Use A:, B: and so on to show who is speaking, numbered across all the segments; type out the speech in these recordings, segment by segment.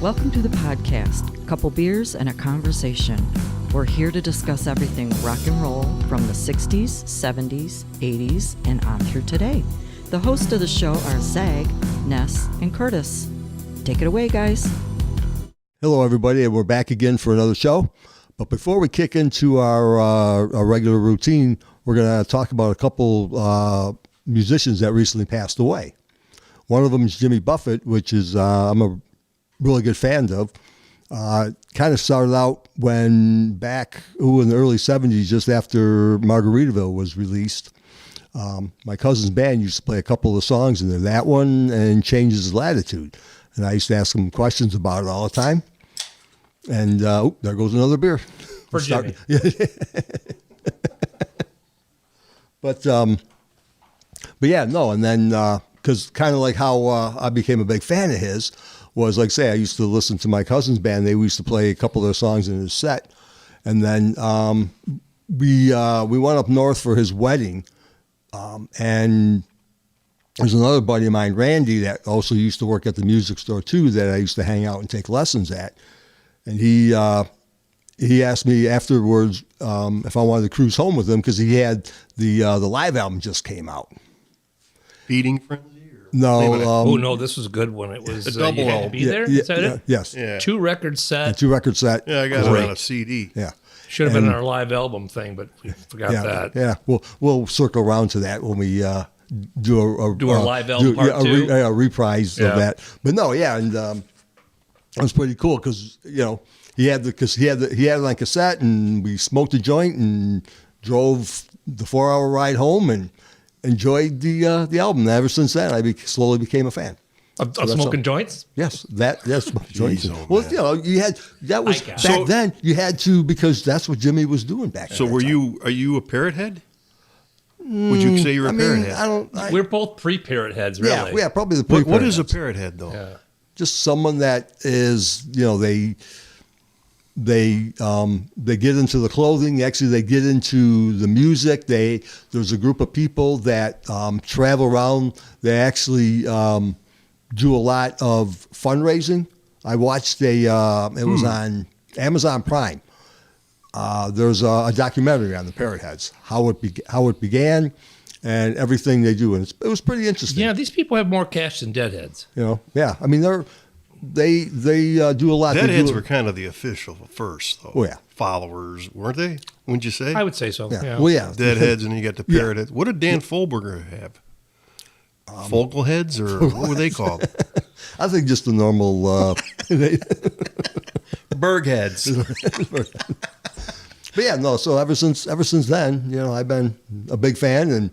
A: Welcome to the podcast, Couple Beers and a Conversation. We're here to discuss everything rock and roll from the 60s, 70s, 80s, and on through today. The hosts of the show are Zag, Ness, and Curtis. Take it away, guys.
B: Hello, everybody, and we're back again for another show. But before we kick into our regular routine, we're going to talk about a couple musicians that recently passed away. One of them is Jimmy Buffett, which is I'm a really good fan of. Kind of started out when back in the early 70s, just after Margaritaville was released. My cousin's band used to play a couple of songs in there, that one and Changes Latitude. And I used to ask them questions about it all the time. And there goes another beer.
C: For Jimmy.
B: But yeah, no. And then, because kind of like how I became a big fan of his was, like, say, I used to listen to my cousin's band. They used to play a couple of their songs in his set. And then we went up north for his wedding. And there's another buddy of mine, Randy, that also used to work at the music store too, that I used to hang out and take lessons at. And he asked me afterwards if I wanted to cruise home with him because he had the live album just came out.
D: Beating Frenzy?
B: No.
C: No, this was a good one. It was
D: a double
C: you had to
D: album.
C: be there? Is that it?
B: Yes.
D: Yeah.
C: 2 record set.
B: A 2-record set.
D: Yeah, I got it on a CD.
B: Yeah.
C: Should have been our live album thing, but we forgot that.
B: Yeah. We'll circle around to that when we do
C: our live album part 2.
B: A reprise of that. But no, yeah, and it was pretty cool because he had it on cassette, and we smoked a joint and drove the 4-hour ride home and enjoyed the album. And ever since then, I slowly became a fan.
C: Of smoking joints?
B: Yes, smoking joints.
D: Jeez,
B: Well, you had back then. You had to, because that's what Jimmy was doing back then.
D: So are you a Parrot Head? Would you say you're a Parrot Head?
C: We're both pre-Parrot Heads, really.
B: Yeah, probably the pre-Parrot
D: What is a
B: Heads.
D: Parrot Head, though?
C: Yeah.
B: Just someone that is, they get into the clothing. Actually, they get into the music. There's a group of people that travel around. They actually do a lot of fundraising. I watched it was on Amazon Prime. There's a documentary on the Parrot Heads, how it began, and everything they do, and it was pretty interesting.
C: Yeah, these people have more cash than Deadheads.
B: Yeah. I mean, they do a lot.
D: Deadheads were kind of the official first, though.
B: Oh, yeah.
D: Followers, weren't they? Wouldn't you say?
C: I would say so.
B: Yeah. Well, yeah.
D: Deadheads, and you got the Parrot Heads. What did Dan Folberger have? Focal heads, or what were they called?
B: I think just the normal
D: Berg heads.
B: But yeah, no. So ever since then, I've been a big fan, and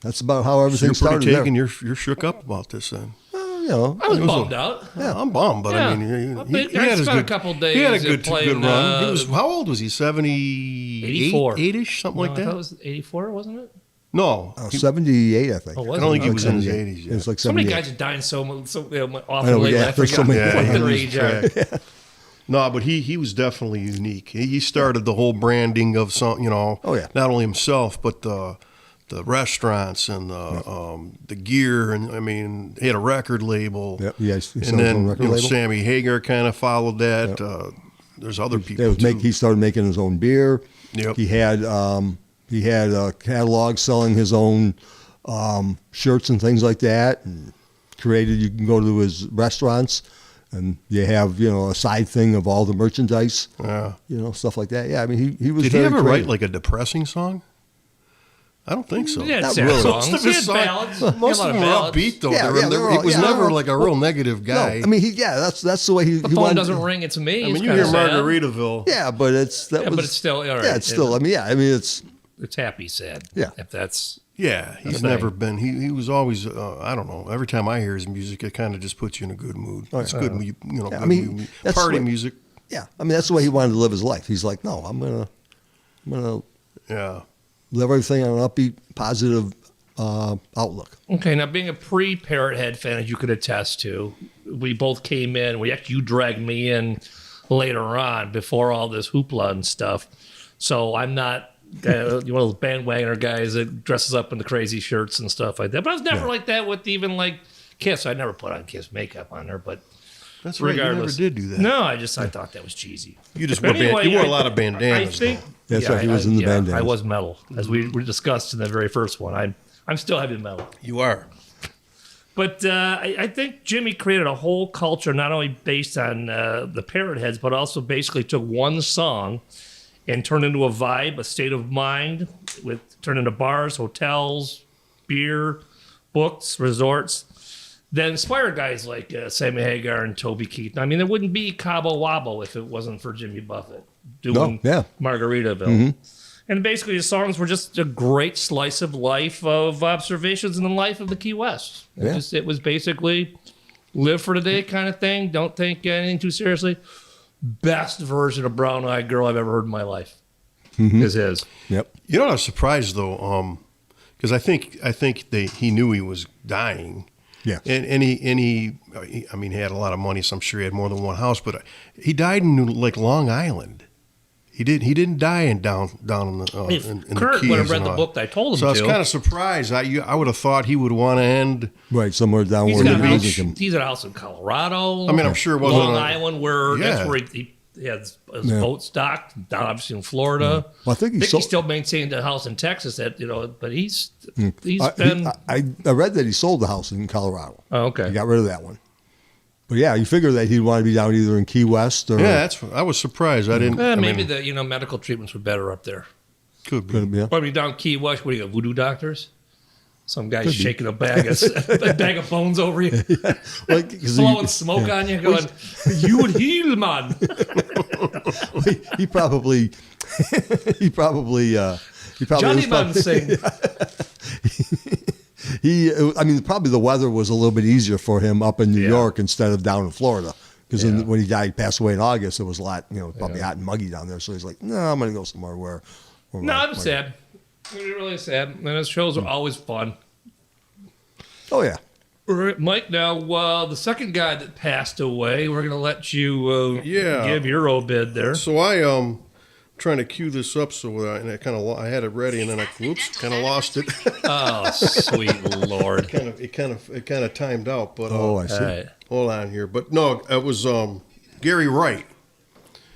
B: that's about how everything started.
D: You're pretty taken. You're shook up about this, then.
C: I was bummed out.
D: Yeah, I'm bummed, but
C: Yeah.
D: I mean, he
C: I
D: had his
C: spent
D: good,
C: a couple days.
D: He had a good
C: playing,
D: run. How old was he?
C: 84.
D: 8-ish, something like
C: I
D: that.
C: thought it was 84, wasn't it?
D: No,
B: 78, I think.
C: Oh,
D: I
C: was
D: don't
C: it?
D: think he was in his
B: 78.
D: 80s yet.
B: It's like
C: So many
B: 78.
C: guys are dying so
B: I
C: often
B: know,
C: lately.
B: yeah,
C: I
B: there's so
C: forgot
B: many-
C: what
D: Yeah,
C: their
D: he
C: age are.
D: No, but he was definitely unique. He started the whole branding of some,
B: Oh, yeah.
D: not only himself but the restaurants and the gear, and I mean, he had a record label.
B: Yep, yes.
D: And then Sammy Hagar kind of followed that.
B: Yep.
D: There's other people too.
B: He started making his own beer.
D: Yep.
B: He had a catalog selling his own shirts and things like that, and you can go to his restaurants, and you have a side thing of all the merchandise.
D: Yeah.
B: Stuff like that. Yeah, I mean he was.
D: Did he
B: very
D: ever
B: creative.
D: write like a depressing song? I don't think so.
C: Yeah,
B: Not
C: sad
B: really.
C: songs.
D: Most of
C: He
D: his
C: had
D: songs,
C: ballads.
D: most
C: He had
D: of
C: a
D: them
C: lot
D: were
C: of ballads.
D: upbeat though.
B: Yeah,
D: They
B: they're
D: were-
B: all-
D: it was
B: yeah,
D: never
B: they're all-
D: like a real negative guy.
B: No, I mean that's the way he.
C: The
B: he
C: phone
B: wanted
C: doesn't
B: to,
C: ring. It's me.
D: I mean,
C: It's
D: you
C: kinda
D: hear
C: sad.
D: Margaritaville.
B: Yeah, but it's
C: but it's still all right.
B: Yeah, it's still. I mean, it's.
C: It's happy sad.
B: Yeah.
C: If that's
D: Yeah, he's never been. He was always. I don't know. Every time I hear his music, it kind of just puts you in a good mood. It's good,
B: Yeah,
D: good
B: I mean,
D: mood,
B: that's
D: party
B: what-
D: music.
B: Yeah, I mean that's the way he wanted to live his life. He's like, no, I'm gonna
D: Yeah.
B: live everything on an upbeat, positive outlook.
C: Okay, now being a pre-Parrot Head fan, as you could attest to, we both came in. You dragged me in later on before all this hoopla and stuff. So I'm not one of those bandwagoner guys that dresses up in the crazy shirts and stuff like that. But I was never like that with even like Kiss. I never put on Kiss makeup on her, but
D: That's right.
C: regardless.
D: You never did do that.
C: No, I thought that was cheesy.
D: You just
C: But
D: wore, you wore a lot of
C: I
D: bandanas.
C: think
B: That's right, he was in the bandanas.
C: I was metal, as we discussed in the very first one. I'm still heavy metal.
D: You are.
C: But I think Jimmy created a whole culture, not only based on the Parrot Heads, but also basically took one song and turned into a vibe, a state of mind, turned into bars, hotels, beer, books, resorts. That inspired guys like Sammy Hagar and Toby Keith. I mean, there wouldn't be Cabo Wabo if it wasn't for Jimmy Buffett doing Margaritaville. And basically, the songs were just a great slice of life of observations in the life of the Key West. It was basically live for today kind of thing. Don't take anything too seriously. Best version of Brown Eyed Girl I've ever heard in my life is his.
B: Yep.
D: You know, I was surprised though, because I think he knew he was dying.
B: Yeah.
D: And he I mean, he had a lot of money, so I'm sure he had more than one house. But he died in like Long Island. He didn't die down in the in
C: Kurt
D: the Keys
C: would have read
D: and
C: the
D: all.
C: book that I told him
D: So I
C: to.
D: was kind of surprised. I would have thought he would want to end.
B: Right, somewhere down
C: He's
B: where
C: got
B: the
C: a house,
B: music and
C: he's at a house in Colorado.
D: I mean, I'm sure it wasn't
C: Long
D: a-
C: Island, where
D: Yeah.
C: that's where he had his boat stocked. Down obviously in Florida.
B: Well, I think he
C: he still maintained a house in Texas. But he's
B: I
C: been.
B: I read that he sold the house in Colorado.
C: Oh, okay.
B: He got rid of that one. But yeah, you figure that he'd want to be down either in Key West or
D: Yeah, I was surprised. I didn't. I
C: maybe
D: mean,
C: the medical treatments were better up there.
D: could be.
B: yeah.
C: Probably down Key West. What do you got? Voodoo doctors? Some guy shaking a bag of bones over you,
B: Like, 'cause
C: blowing smoke on you, going, "You would heal, man."
B: he probably
C: Johnny Man sing.
B: I mean, probably the weather was a little bit easier for him up in New York instead of down in Florida. Because when he died, passed away in August, it was a lot, probably hot and muggy down there. So he's like, no, I'm going to go somewhere where
C: No, I'm sad. I'm really sad. And his shows are always fun.
B: Oh, yeah.
C: All right, Mike, now the second guy that passed away, we're going to let you give your obit there.
D: So I trying to cue this up, and I had it ready, and then I kind of lost it.
C: Oh, sweet Lord.
D: It kind of timed out, but
B: I see.
C: Right.
D: hold on here. But no, it was Gary Wright.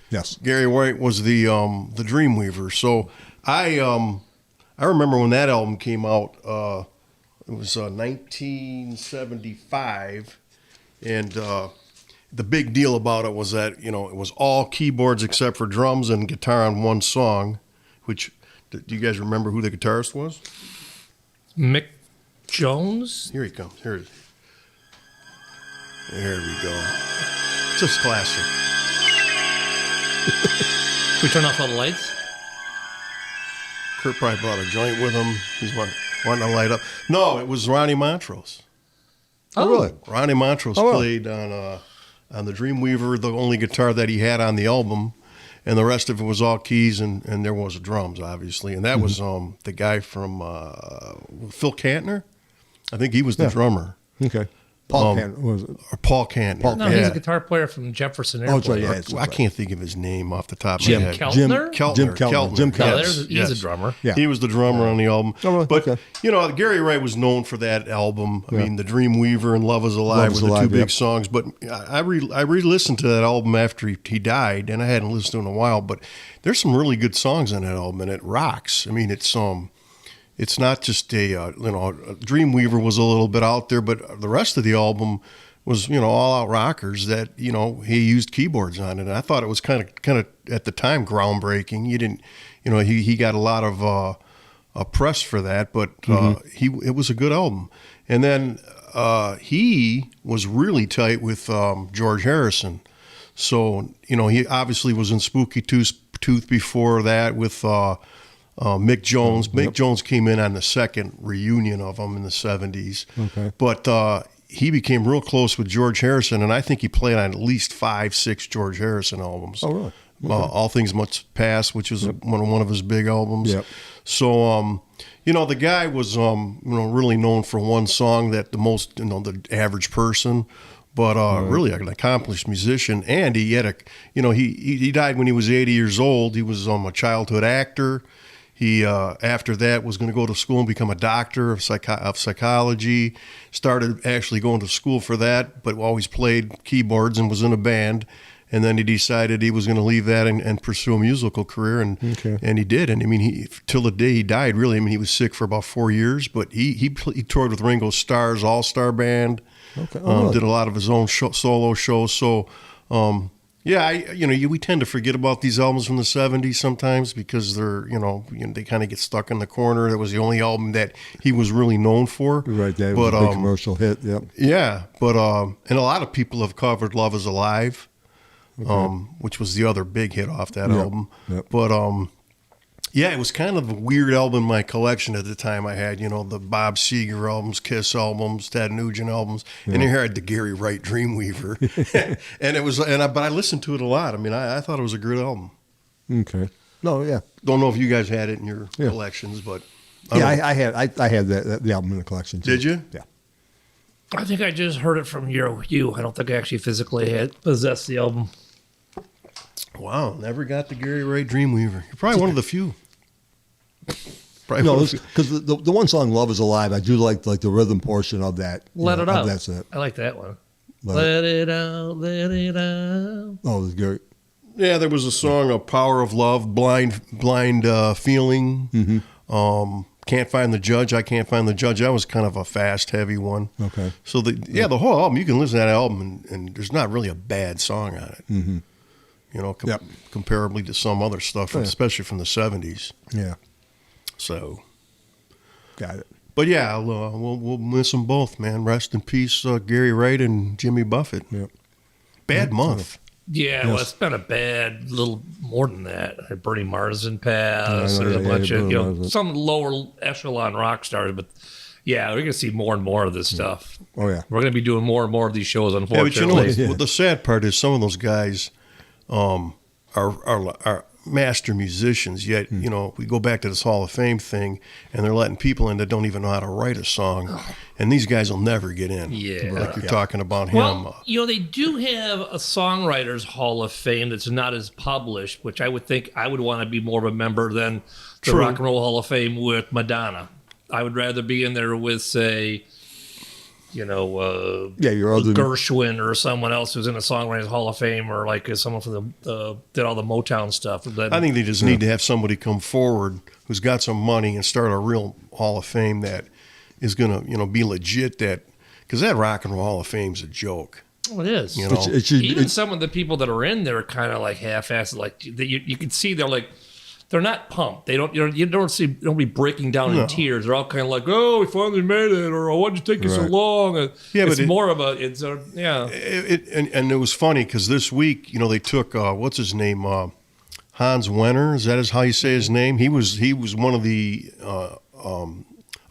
B: Yes.
D: Gary Wright was the Dreamweaver. So I remember when that album came out. It was 1975, and the big deal about it was that it was all keyboards except for drums and guitar on one song. Which, do you guys remember who the guitarist was?
C: Mick Jones?
D: Here he comes. There we go. Just classic.
C: Can we turn off all the lights?
D: Kurt probably brought a joint with him. He's wanting to light up. No, it was Ronnie Montrose.
B: Oh, really?
D: Ronnie Montrose
B: Oh, wow.
D: played on the Dreamweaver, the only guitar that he had on the album, and the rest of it was all keys, and there was drums, obviously. And that was the guy from Phil Kantner. I think he was the drummer.
B: Okay. Paul Can was it?
D: Or Paul Kantner.
C: No, he's a guitar player from Jefferson Airplane.
B: Oh, that's right. Yeah, that's
D: I
B: right.
D: can't think of his name off the top of
C: Jim
D: my head.
C: Keltner?
B: Jim Keltner. Jim
C: Yeah,
B: Keltner.
C: he's a drummer.
B: Yeah.
D: He was the drummer on the album.
B: Oh, really?
D: But,
B: Okay.
D: Gary Wright was known for that album. I mean, The Dreamweaver and Love Is Alive
B: Love Is
D: were the
B: Alive,
D: two big
B: yep.
D: songs. But I re-listened to that album after he died, and I hadn't listened to it in a while. But there's some really good songs on that album, and it rocks. I mean, it's not just Dreamweaver was a little bit out there, but the rest of the album was all out rockers that he used keyboards on it. And I thought it was kind of at the time groundbreaking. You didn't he got a lot of press for that, but it was a good album. And then he was really tight with George Harrison. So he obviously was in Spooky Tooth before that with Mick Jones. Mick Jones came in on the second reunion of them in the 70s.
B: Okay.
D: But he became real close with George Harrison, and I think he played on at least 5-6 George Harrison albums.
B: Oh, really? Okay.
D: All Things Must Pass, which was one of his big albums.
B: Yep.
D: So, the guy was, really known for one song that the average person, but really an accomplished musician. And he had he died when he was 80 years old. He was a childhood actor. He after that was going to go to school and become a doctor of psychology. Started actually going to school for that, but always played keyboards and was in a band. And then he decided he was going to leave that and pursue a musical career, and he did. And I mean, till the day he died, really. I mean, he was sick for about 4 years, but he toured with Ringo Starr's All-Star Band. Okay. Did a lot of his own solo shows. So, we tend to forget about these albums from the '70s sometimes because they're, they kind of get stuck in the corner. That was the only album that he was really known for.
B: Right, that was a big commercial hit. Yep.
D: Yeah, but and a lot of people have covered "Love Is Alive." Which was the other big hit off that album. Yep. But, it was kind of a weird album in my collection at the time. I had, the Bob Seger albums, Kiss albums, Ted Nugent albums, and here I had the Gary Wright Dreamweaver. And it was, but I listened to it a lot. I mean, I thought it was a good album.
B: Okay. No, yeah.
D: Don't know if you guys had it in your collections, but.
B: I had the album in the collection too.
D: Did you?
B: Yeah.
C: I think I just heard it from you. I don't think I actually physically had possessed the album.
D: Wow, never got the Gary Wright Dreamweaver. You're probably one of the few.
B: No, because the one song "Love Is Alive," I do like the rhythm portion of that.
C: Let It Out.
B: That's it.
C: I like that one. Let it out, let it out.
B: Oh, it was Gary.
D: Yeah, there was a song, "A Power of Love," blind feeling. Mm-hmm. Can't Find the Judge. I Can't Find the Judge. That was kind of a fast, heavy one.
B: Okay.
D: So the whole album, you can listen to that album and there's not really a bad song on it. Mm-hmm. Comparably to some other stuff, especially from the '70s.
B: Yeah.
D: So.
B: Got it.
D: But yeah, we'll miss them both, man. Rest in peace, Gary Wright and Jimmy Buffett.
B: Yep.
D: Bad month.
C: Yeah, well, it's been a bad little more than that. Bernie Marsden passed. There's a bunch of some lower echelon rock stars, but yeah, we're gonna see more and more of this stuff.
B: Oh yeah,
C: we're gonna be doing more and more of these shows. Unfortunately,
D: but what the sad part is, some of those guys are master musicians. Yet we go back to this Hall of Fame thing, and they're letting people in that don't even know how to write a song, and these guys will never get in.
C: Yeah,
D: like you're talking about him.
C: Well, they do have a Songwriters Hall of Fame that's not as published, which I would think I would want to be more of a member than the Rock and Roll Hall of Fame with Madonna. I would rather be in there with, say, your other Gershwin or someone else who's in the Songwriters Hall of Fame, or like someone from the did all the Motown stuff.
D: I think they just need to have somebody come forward who's got some money and start a real Hall of Fame that is going to be legit. Because that Rock and Roll Hall of Fame's a joke.
C: Well, it is. Even some of the people that are in there are kind of like half-assed. Like you can see they're not pumped. They don't. You don't be breaking down in tears. They're all kind of like, "Oh, we finally made it," or "Why'd you take you so long?" It's more of a. It's a
D: and it was funny because this week, they took what's his name, Hans Wenner. Is that how you say his name? He was one of the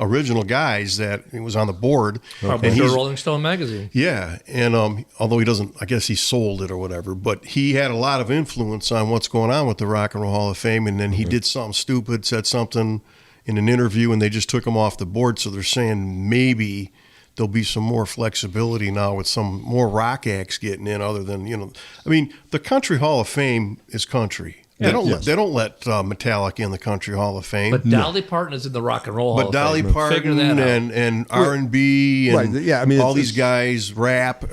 D: original guys that he was on the board.
C: And he's Rolling Stone magazine.
D: Yeah, and although he doesn't, I guess he sold it or whatever, but he had a lot of influence on what's going on with the Rock and Roll Hall of Fame, and then he did something stupid, said something in an interview, and they just took him off the board, so they're saying maybe there'll be some more flexibility now with some more rock acts getting in other than, the Country Hall of Fame is country. They don't let Metallica in the Country Hall of Fame.
C: But Dolly Parton is in the Rock and Roll Hall of Fame.
D: But Dolly Parton and R&B and all these guys rap.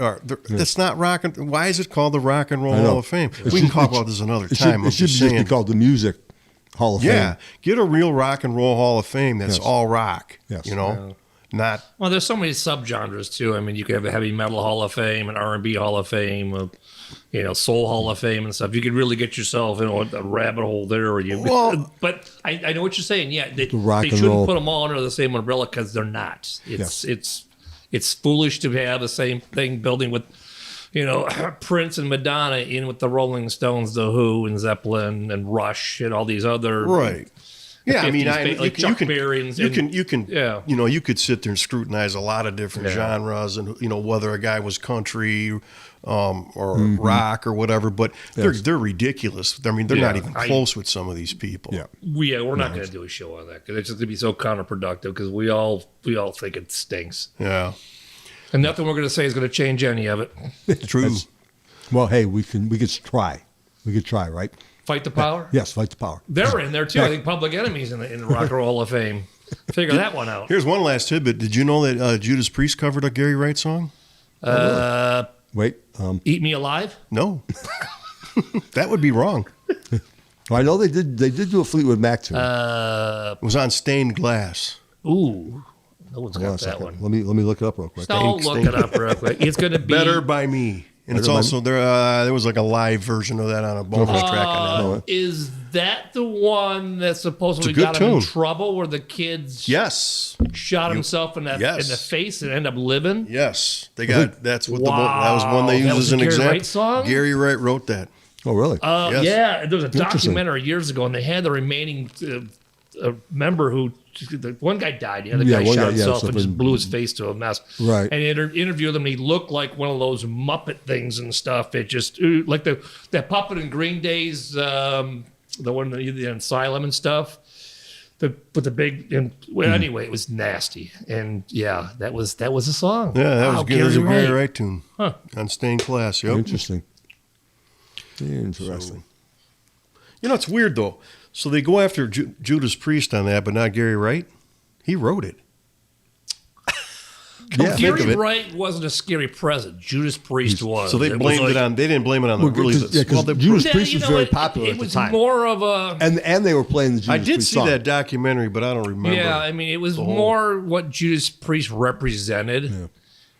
D: That's not rock. Why is it called the Rock and Roll Hall of Fame? We can talk about this another time.
B: It should just be called the Music Hall of Fame.
D: Yeah, get a real Rock and Roll Hall of Fame that's all rock.
B: Yes.
D: Not.
C: Well, there's so many subgenres too. I mean, you could have a heavy metal Hall of Fame, an R&B Hall of Fame, Soul Hall of Fame and stuff. You could really get yourself in a rabbit hole there. But I know what you're saying. Yeah, they shouldn't put them all under the same umbrella because they're not. It's foolish to have the same thing building with, Prince and Madonna in with the Rolling Stones, The Who, and Zeppelin and Rush and all these other
D: right. Yeah, I mean,
C: Chuck Berry
D: you could sit there and scrutinize a lot of different genres, and whether a guy was country or rock or whatever, but they're ridiculous. I mean, they're not even close with some of these people.
B: Yeah,
C: we're not going to do a show on that because it's just going to be so counterproductive because we all think it stinks.
D: Yeah,
C: and nothing we're going to say is going to change any of it.
D: True.
B: Well, hey, we could try. We could try, right?
C: Fight the Power?
B: Yes, Fight the Power.
C: They're in there, too. I think Public Enemy's in the Rock and Roll Hall of Fame. Figure that one out.
D: Here's one last tidbit. Did you know that Judas Priest covered a Gary Wright song?
B: Wait.
C: Eat Me Alive?
D: No. That would be wrong.
B: I know they did do a Fleetwood Mac tune.
D: It was on Stained Glass.
C: Ooh. No one's
B: Hold on
C: got
B: a
C: that
B: second.
C: one.
B: Let me look it up real quick.
C: Don't look it up real quick. It's going to be...
D: Better by Me. And it's also, there was like a live version of that on a bonus track on that.
C: Is that the one that supposedly
D: It's a good
C: got him in
D: tune.
C: trouble where the kids
D: Yes.
C: shot himself in the face and end up living?
D: Yes. They got, that's what
C: Wow.
D: that was one they
C: That
D: used
C: was
D: as an
C: a Gary
D: example.
C: Wright song?
D: Gary Wright wrote that.
B: Oh, really?
D: Yes.
C: Yeah, there was a
B: Interesting.
C: documentary years ago, and they had the remaining member who, the one guy died. The other
B: Yeah,
C: guy
B: one
C: shot
B: guy, yeah,
C: himself and
B: something-
C: just blew his face to a mess.
B: Right.
C: And they interviewed him, and he looked like one of those Muppet things and stuff. It just, like that puppet in Green Day's, the one in the asylum and stuff. With the big, anyway, it was nasty. And yeah, that was a song.
D: Yeah, that was good. It was a Gary
C: Wright.
D: Wright tune. On Stained Glass. Yep.
B: Interesting. Interesting.
D: You know, it's weird, though. So they go after Judas Priest on that, but not Gary Wright. He wrote it.
B: Yeah.
D: Think of
C: Gary
D: it.
C: Wright wasn't a scary present. Judas Priest was.
D: So they
C: was
D: blamed
C: like-
D: it on. They didn't blame it on the release.
B: because Judas Priest was very popular
C: it
B: at the
C: was
B: time.
C: more of a...
B: And they were playing the Judas
D: I did
B: Priest
D: see
B: song.
D: that documentary, but I don't remember.
C: Yeah, I mean, it was
D: the whole-
C: more what Judas Priest represented.
B: Yeah.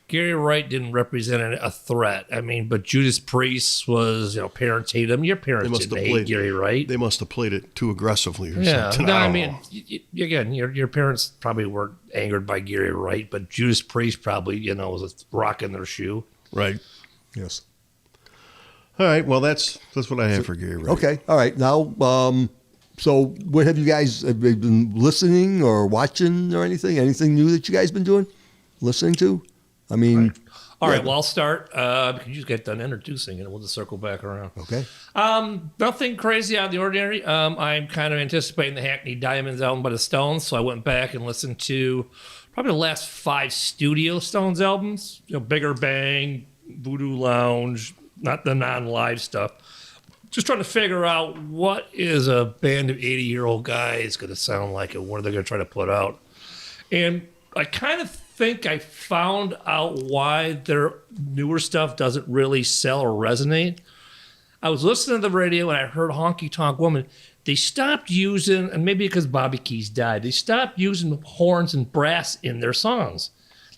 C: Gary Wright didn't represent a threat. I mean, but Judas Priest was, parents hate him. Your
D: They
C: parents
D: must
C: didn't
D: have
C: hate
D: played
C: Gary Wright.
D: They must have played it too aggressively or
C: Yeah,
D: something.
C: no, I
D: don't
C: mean,
D: know.
C: again, your parents probably weren't angered by Gary Wright, but Judas Priest probably, was a rock in their shoe.
D: Right.
B: Yes.
D: All right. Well, that's what I have for Gary Wright.
B: Okay. All right. Now, so what have you been listening or watching or anything? Anything new that you guys been doing? Listening to? I mean,
C: All right, well, I'll start because you just get done introducing and we'll just circle back around.
B: okay.
C: Nothing crazy out of the ordinary. I'm kind of anticipating the Hackney Diamonds album by the Stones, so I went back and listened to probably the last 5 studio Stones albums. Bigger Bang, Voodoo Lounge, not the non-live stuff. Just trying to figure out what is a band of 80-year-old guys going to sound like and what are they going to try to put out. And I kind of think I found out why their newer stuff doesn't really sell or resonate. I was listening to the radio and I heard Honky Tonk Woman. They stopped using, and maybe because Bobby Keys died, they stopped using horns and brass in their songs.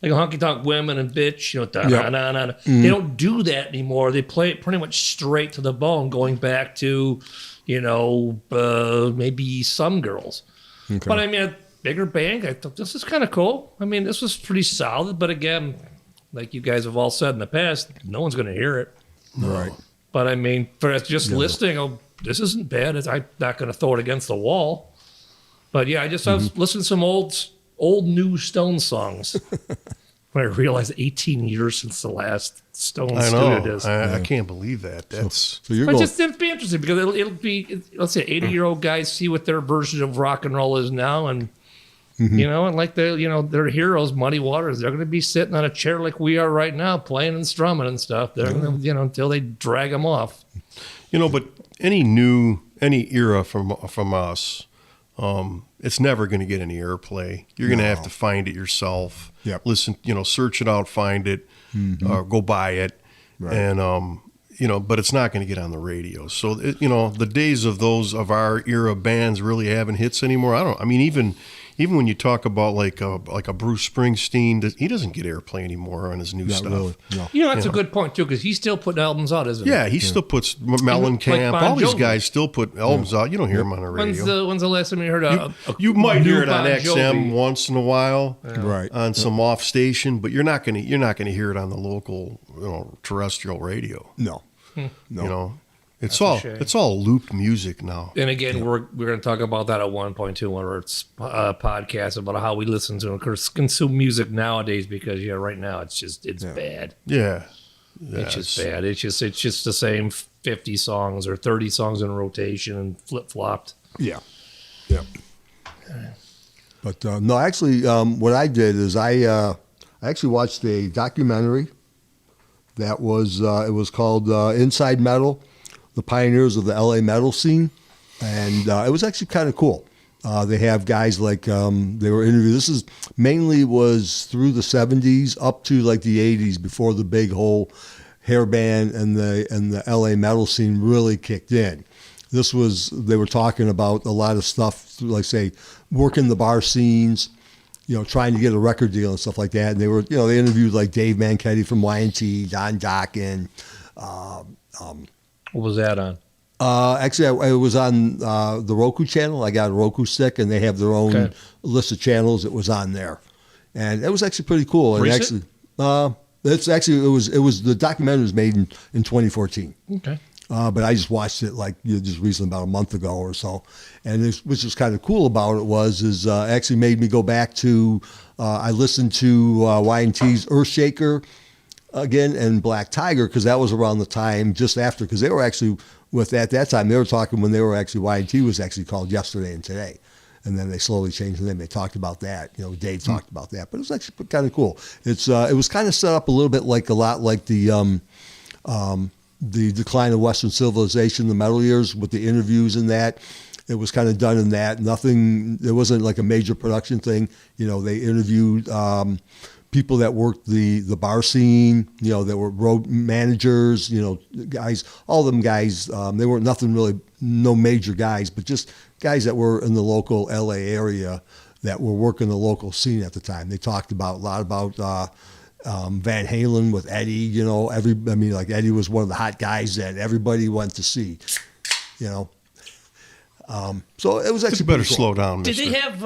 C: Like Honky Tonk Women and Bitch, da-na-na-na. They don't do that anymore. They play it pretty much straight to the bone, going back to, maybe Some Girls.
B: Okay.
C: But I mean, Bigger Bang, I thought this is kind of cool. I mean, this was pretty solid, but again, like you guys have all said in the past, no one's going to hear it.
B: Right.
C: But I mean, for just listening, this isn't bad. I'm not going to throw it against the wall. But yeah, I was listening to some old new Stone songs when I realized 18 years since the last Stone
D: I
C: studio
D: know.
C: disc.
D: I can't believe that. That's
B: So you're
C: But
B: going.
C: just it'll be interesting because it'll be, let's say, 80-year-old guys see what their version of rock and roll is now, and and like their heroes, Muddy Waters, they're going to be sitting on a chair like we are right now, playing and strumming and stuff. They're going to, until they drag them off.
D: but any era from us, it's never going to get any airplay. You're going to have to find it yourself.
B: Yep.
D: Listen, search it out, find it, go buy it,
B: Right.
D: and but it's not going to get on the radio. So the days of our era bands really having hits anymore. I mean, even when you talk about like a Bruce Springsteen, he doesn't get airplay anymore on his new
B: Not
D: stuff.
B: really. No.
C: That's a good point too, because he's still putting albums out, isn't he?
D: Yeah, he still puts Mellencamp.
C: Like Bon
D: all these
C: Jovi.
D: guys still put albums out. You don't hear them on the radio.
C: When's the last time you heard
D: You might
C: new
D: hear it on
C: Bon
D: XM
C: Jovi?
D: once in a while,
B: Right.
D: on some off station, but you're not gonna hear it on the local terrestrial radio.
B: No. No.
D: It's
C: a shame.
D: all looped music now.
C: And again, we're going to talk about that at 1.2 when we're podcast about how we listen to and consume music nowadays, because right now it's bad.
D: Yeah,
C: It's just bad. It's just the same 50 songs or 30 songs in rotation and flip flopped.
B: Yeah. Yeah. But no, actually, what I did is I actually watched a documentary that was it was called Inside Metal. the pioneers of the LA metal scene, and it was actually kind of cool. They have guys like they were interviewed. This is mainly was through the 70s up to like the 80s before the big whole hair band and the LA metal scene really kicked in. They were talking about a lot of stuff, like say working the bar scenes, trying to get a record deal and stuff like that. And they were, they interviewed like Dave Manchetti from Y&T, Don Dokken.
C: What was that on?
B: Actually, it was on the Roku channel. I got a Roku stick, and they have their own list of channels. It was on there, and it was actually pretty cool. And
C: Recent?
B: it was the documentary was made in 2014.
C: Okay.
B: But I just watched it like just recently, about a month ago or so. And which was kind of cool about it actually made me go back to, I listened to Y&T's Earthshaker again and Black Tiger, because that was around the time just after, because they were actually, at that time, they were talking when they were actually, Y&T was actually called Yesterday and Today. And then they slowly changed the name. They talked about that. Dave talked about that. But it was actually kind of cool. It was kind of set up a little bit like the decline of Western civilization, the metal years, with the interviews and that. It was kind of done in that. There wasn't like a major production thing. They interviewed people that worked the bar scene, that were road managers, guys, all them guys. They weren't nothing really, no major guys, but just guys that were in the local LA area that were working the local scene at the time. They talked a lot about Van Halen with Eddie, like Eddie was one of the hot guys that everybody went to see, so it was actually
D: better
B: cool.
D: slow down.
C: Did
D: Mister.
C: they have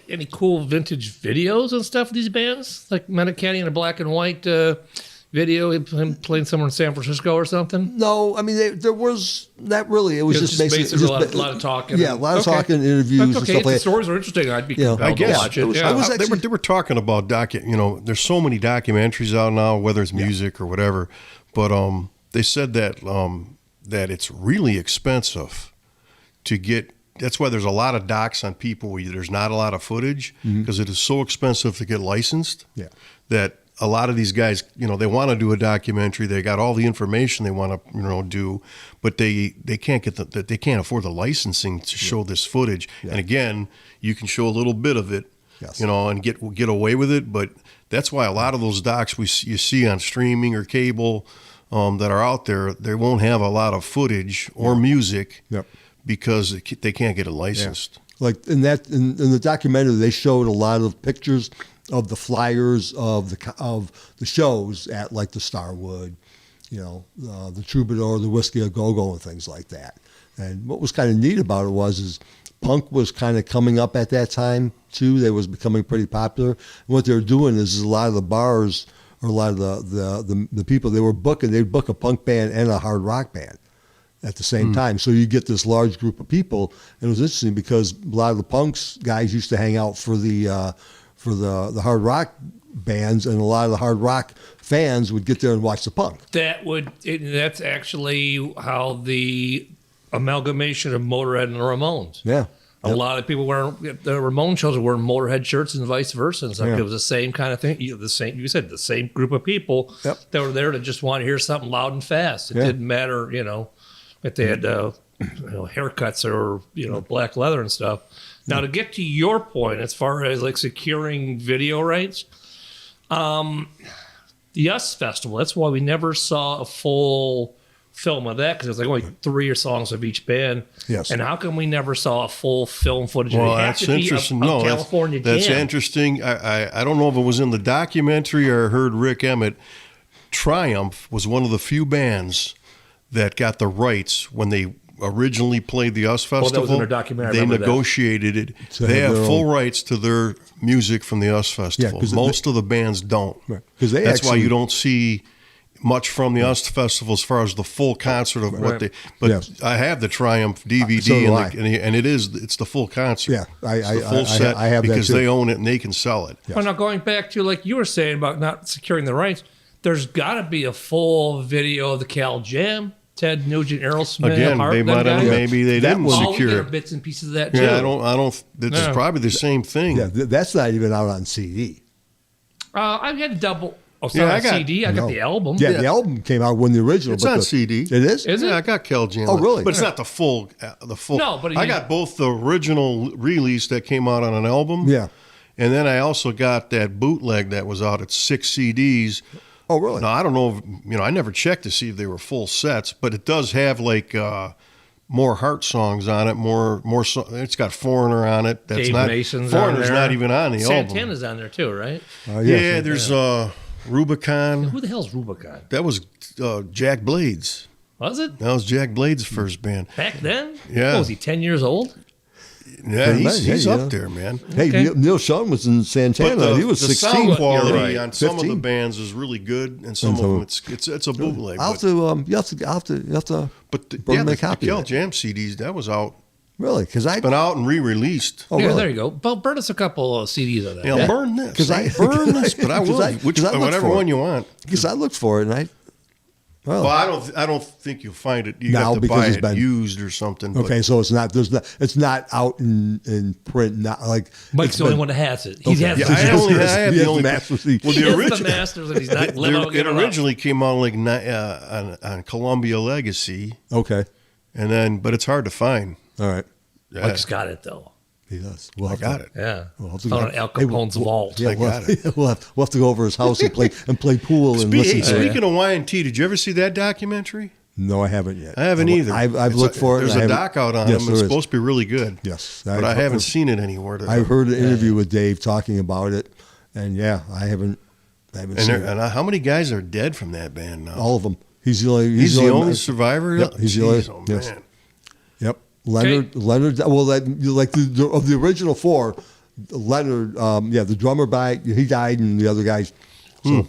C: any cool vintage videos and stuff of these bands? Like Medicati in a black and white video, him playing somewhere in San Francisco or something?
B: No, I mean, there was not really. It was just basically
C: a lot of talking.
B: Yeah, a lot of talking, interviews,
C: That's
B: and
C: okay.
B: stuff
C: If the
B: like that.
C: stories are interesting, I'd be
B: Yeah.
C: compelled
D: I guess
C: to watch it.
B: it was-
C: Yeah.
B: I was
D: They were talking about there's so many documentaries out now, whether it's music or whatever, but they said that that it's really expensive to get. That's why there's a lot of docs on people where there's not a lot of footage, because it is so expensive to get licensed.
B: Yeah.
D: That a lot of these guys, they want to do a documentary. They got all the information they want to, do, but they can't they can't afford the licensing to show this footage.
B: Yeah.
D: And again, you can show a little bit of it,
B: Yes.
D: and get away with it. But that's why a lot of those docs you see on streaming or cable that are out there, they won't have a lot of footage or music.
B: Yep.
D: Because they can't get it licensed.
B: Yeah. Like in the documentary, they showed a lot of pictures of the flyers of the shows at like the Starwood, the Troubadour, the Whiskey a Go-Go, and things like that. And what was kind of neat about it is punk was kind of coming up at that time too. They was becoming pretty popular. And what they were doing is a lot of the bars or a lot of the people they were booking, they'd book a punk band and a hard rock band at the same time. So you get this large group of people. And it was interesting because a lot of the punks guys used to hang out for the hard rock bands, and a lot of the hard rock fans would get there and watch the punk.
C: That's actually how the amalgamation of Motorhead and the Ramones.
B: Yeah.
C: A lot of people wearing the Ramones shows are wearing Motorhead shirts and vice versa. And it was the same kind of thing. You said the same group of people
B: Yep.
C: that were there to just want to hear something loud and fast. It didn't matter, if they had haircuts or black leather and stuff. Now to get to your point, as far as like securing video rights, the US Festival. That's why we never saw a full film of that, because there's like only 3 songs of each band.
B: Yes.
C: And how come we never saw a full film footage?
D: Well,
C: It had
D: that's
C: to be
D: interesting.
C: of
D: No,
C: California
D: that's
C: Jam.
D: interesting. I don't know if it was in the documentary or I heard Rick Emmett. Triumph was one of the few bands that got the rights when they originally played the US Festival.
C: that was in their documentary. I
D: They
C: remember that.
D: negotiated it.
B: To
D: They
B: have
D: have
B: their
D: full
B: own-
D: rights to their music from the US Festival.
B: 'cause
D: Most of the bands don't.
B: Right. 'Cause they
D: That's why
B: actually-
D: you don't see much from the US Festival as far as the full concert of what they. But
B: Yes.
D: I have the Triumph DVD,
B: So do I.
D: and it's the full concert.
B: Yeah,
D: It's the full set
B: I have that
D: because
B: too.
D: they own it and they can sell it.
C: Well, now going back to like you were saying about not securing the rights, there's got to be a full video of the Cal Jam, Ted Nugent, Aerosmith,
D: Again,
C: Hart,
D: they
C: them
D: might have
C: guys.
D: maybe they
B: That
D: didn't
B: was-
C: Oh, we
D: secure
C: get
D: it.
C: bits and pieces of that too.
D: Yeah, I don't. This is
C: No.
D: probably the same thing.
B: Yeah, that's not even out on CD.
C: I had to double. Oh, it's
D: Yeah,
C: not
D: I
C: on
D: got-
C: CD. I got the album.
B: Yeah, the album came out when the original.
D: It's
B: but
D: on
B: the-
D: CD.
B: It is?
C: Is it?
D: Yeah, I got Kel Jam.
B: Oh, really?
D: But it's not the full.
C: No, but
D: I
C: he-
D: got both the original release that came out on an album.
B: Yeah.
D: And then I also got that bootleg that was out at 6 CDs.
B: Oh, really?
D: Now I don't know. If, I never checked to see if they were full sets, but it does have like more heart songs on it. More. It's got Foreigner on it. That's
C: Dave
D: not
C: Mason's on
D: Foreigner's
C: there.
D: not even on the album.
C: Santana's on there too, right?
D: Yeah, there's Rubicon.
C: Who the hell's Rubicon?
D: That was Jack Blades.
C: Was it
D: That was Jack Blades' first band.
C: back then?
D: Yeah.
C: What, was he 10 years old?
D: Yeah, he's
B: Yeah,
D: up there, man.
B: Hey,
C: Okay.
B: Neil Sean was in Santana.
D: But
B: he was
D: the
B: 16.
D: sound quality
C: You're right.
D: on some of the
B: 15.
D: bands is really good, and some of them it's a bootleg.
B: I'll have to, you have to
D: But the,
B: burn
D: yeah,
B: my
D: the
B: copy
D: Kel
B: of it.
D: Jam CDs that was out,
B: Really? Because I,
D: been out and re-released.
B: oh,
C: yeah,
B: really?
C: there you go. Well, burn us a couple of CDs of that.
D: Yeah, burn this.
B: 'Cause I-
D: burn this, but I
B: 'cause
D: will.
B: I- 'cause I looked
D: Whatever
B: for it.
D: one you want.
B: Because I looked for it and
D: Well, I don't think you'll find it. You
B: Now,
D: have to
B: because
D: buy
B: it's
D: it
B: been-
D: used or something. but-
B: okay, so it's not out in print. Not like
C: Mike's
B: it's
C: the only
B: been-
C: one that has it. He has
B: Okay.
C: the
D: Yeah, I
C: masters.
D: only have
B: He
D: the
B: has
D: only
B: masters. He-
D: Well,
C: He
D: the
C: has the
D: original.
C: masters, and he's not living out
D: It originally came out like on Columbia Legacy,
B: Okay,
D: but it's hard to find.
B: all right.
D: Yeah,
C: Mike's got it though.
B: He does. We'll
D: I
B: have
D: got
B: to-
D: it.
C: Yeah.
B: We'll have to
C: Found
B: go-
C: in Al
B: Hey,
C: Capone's vault.
B: Yeah,
D: I got it.
B: We'll have to go over his house and play pool and listen to it.
D: Speaking of Y&T, did you ever see that documentary?
B: No, I haven't yet.
D: I haven't either.
B: I've looked for it.
D: There's
B: and I
D: a
B: haven't-
D: doc out on
B: Yes,
D: him.
B: there
D: It's
B: is.
D: supposed to be really good.
B: Yes,
D: But I haven't seen it anywhere.
B: I heard an interview with Dave talking about it, and yeah, I haven't
D: And,
B: seen it.
D: how many guys are dead from that band now?
B: All of them. He's the only.
D: He's the only survivor.
B: Yep, he's the only-
D: Jeez, oh,
B: yes.
D: man.
B: Yep. Leonard. Well, like of the original four, Leonard. The drummer he died, and the other guys. So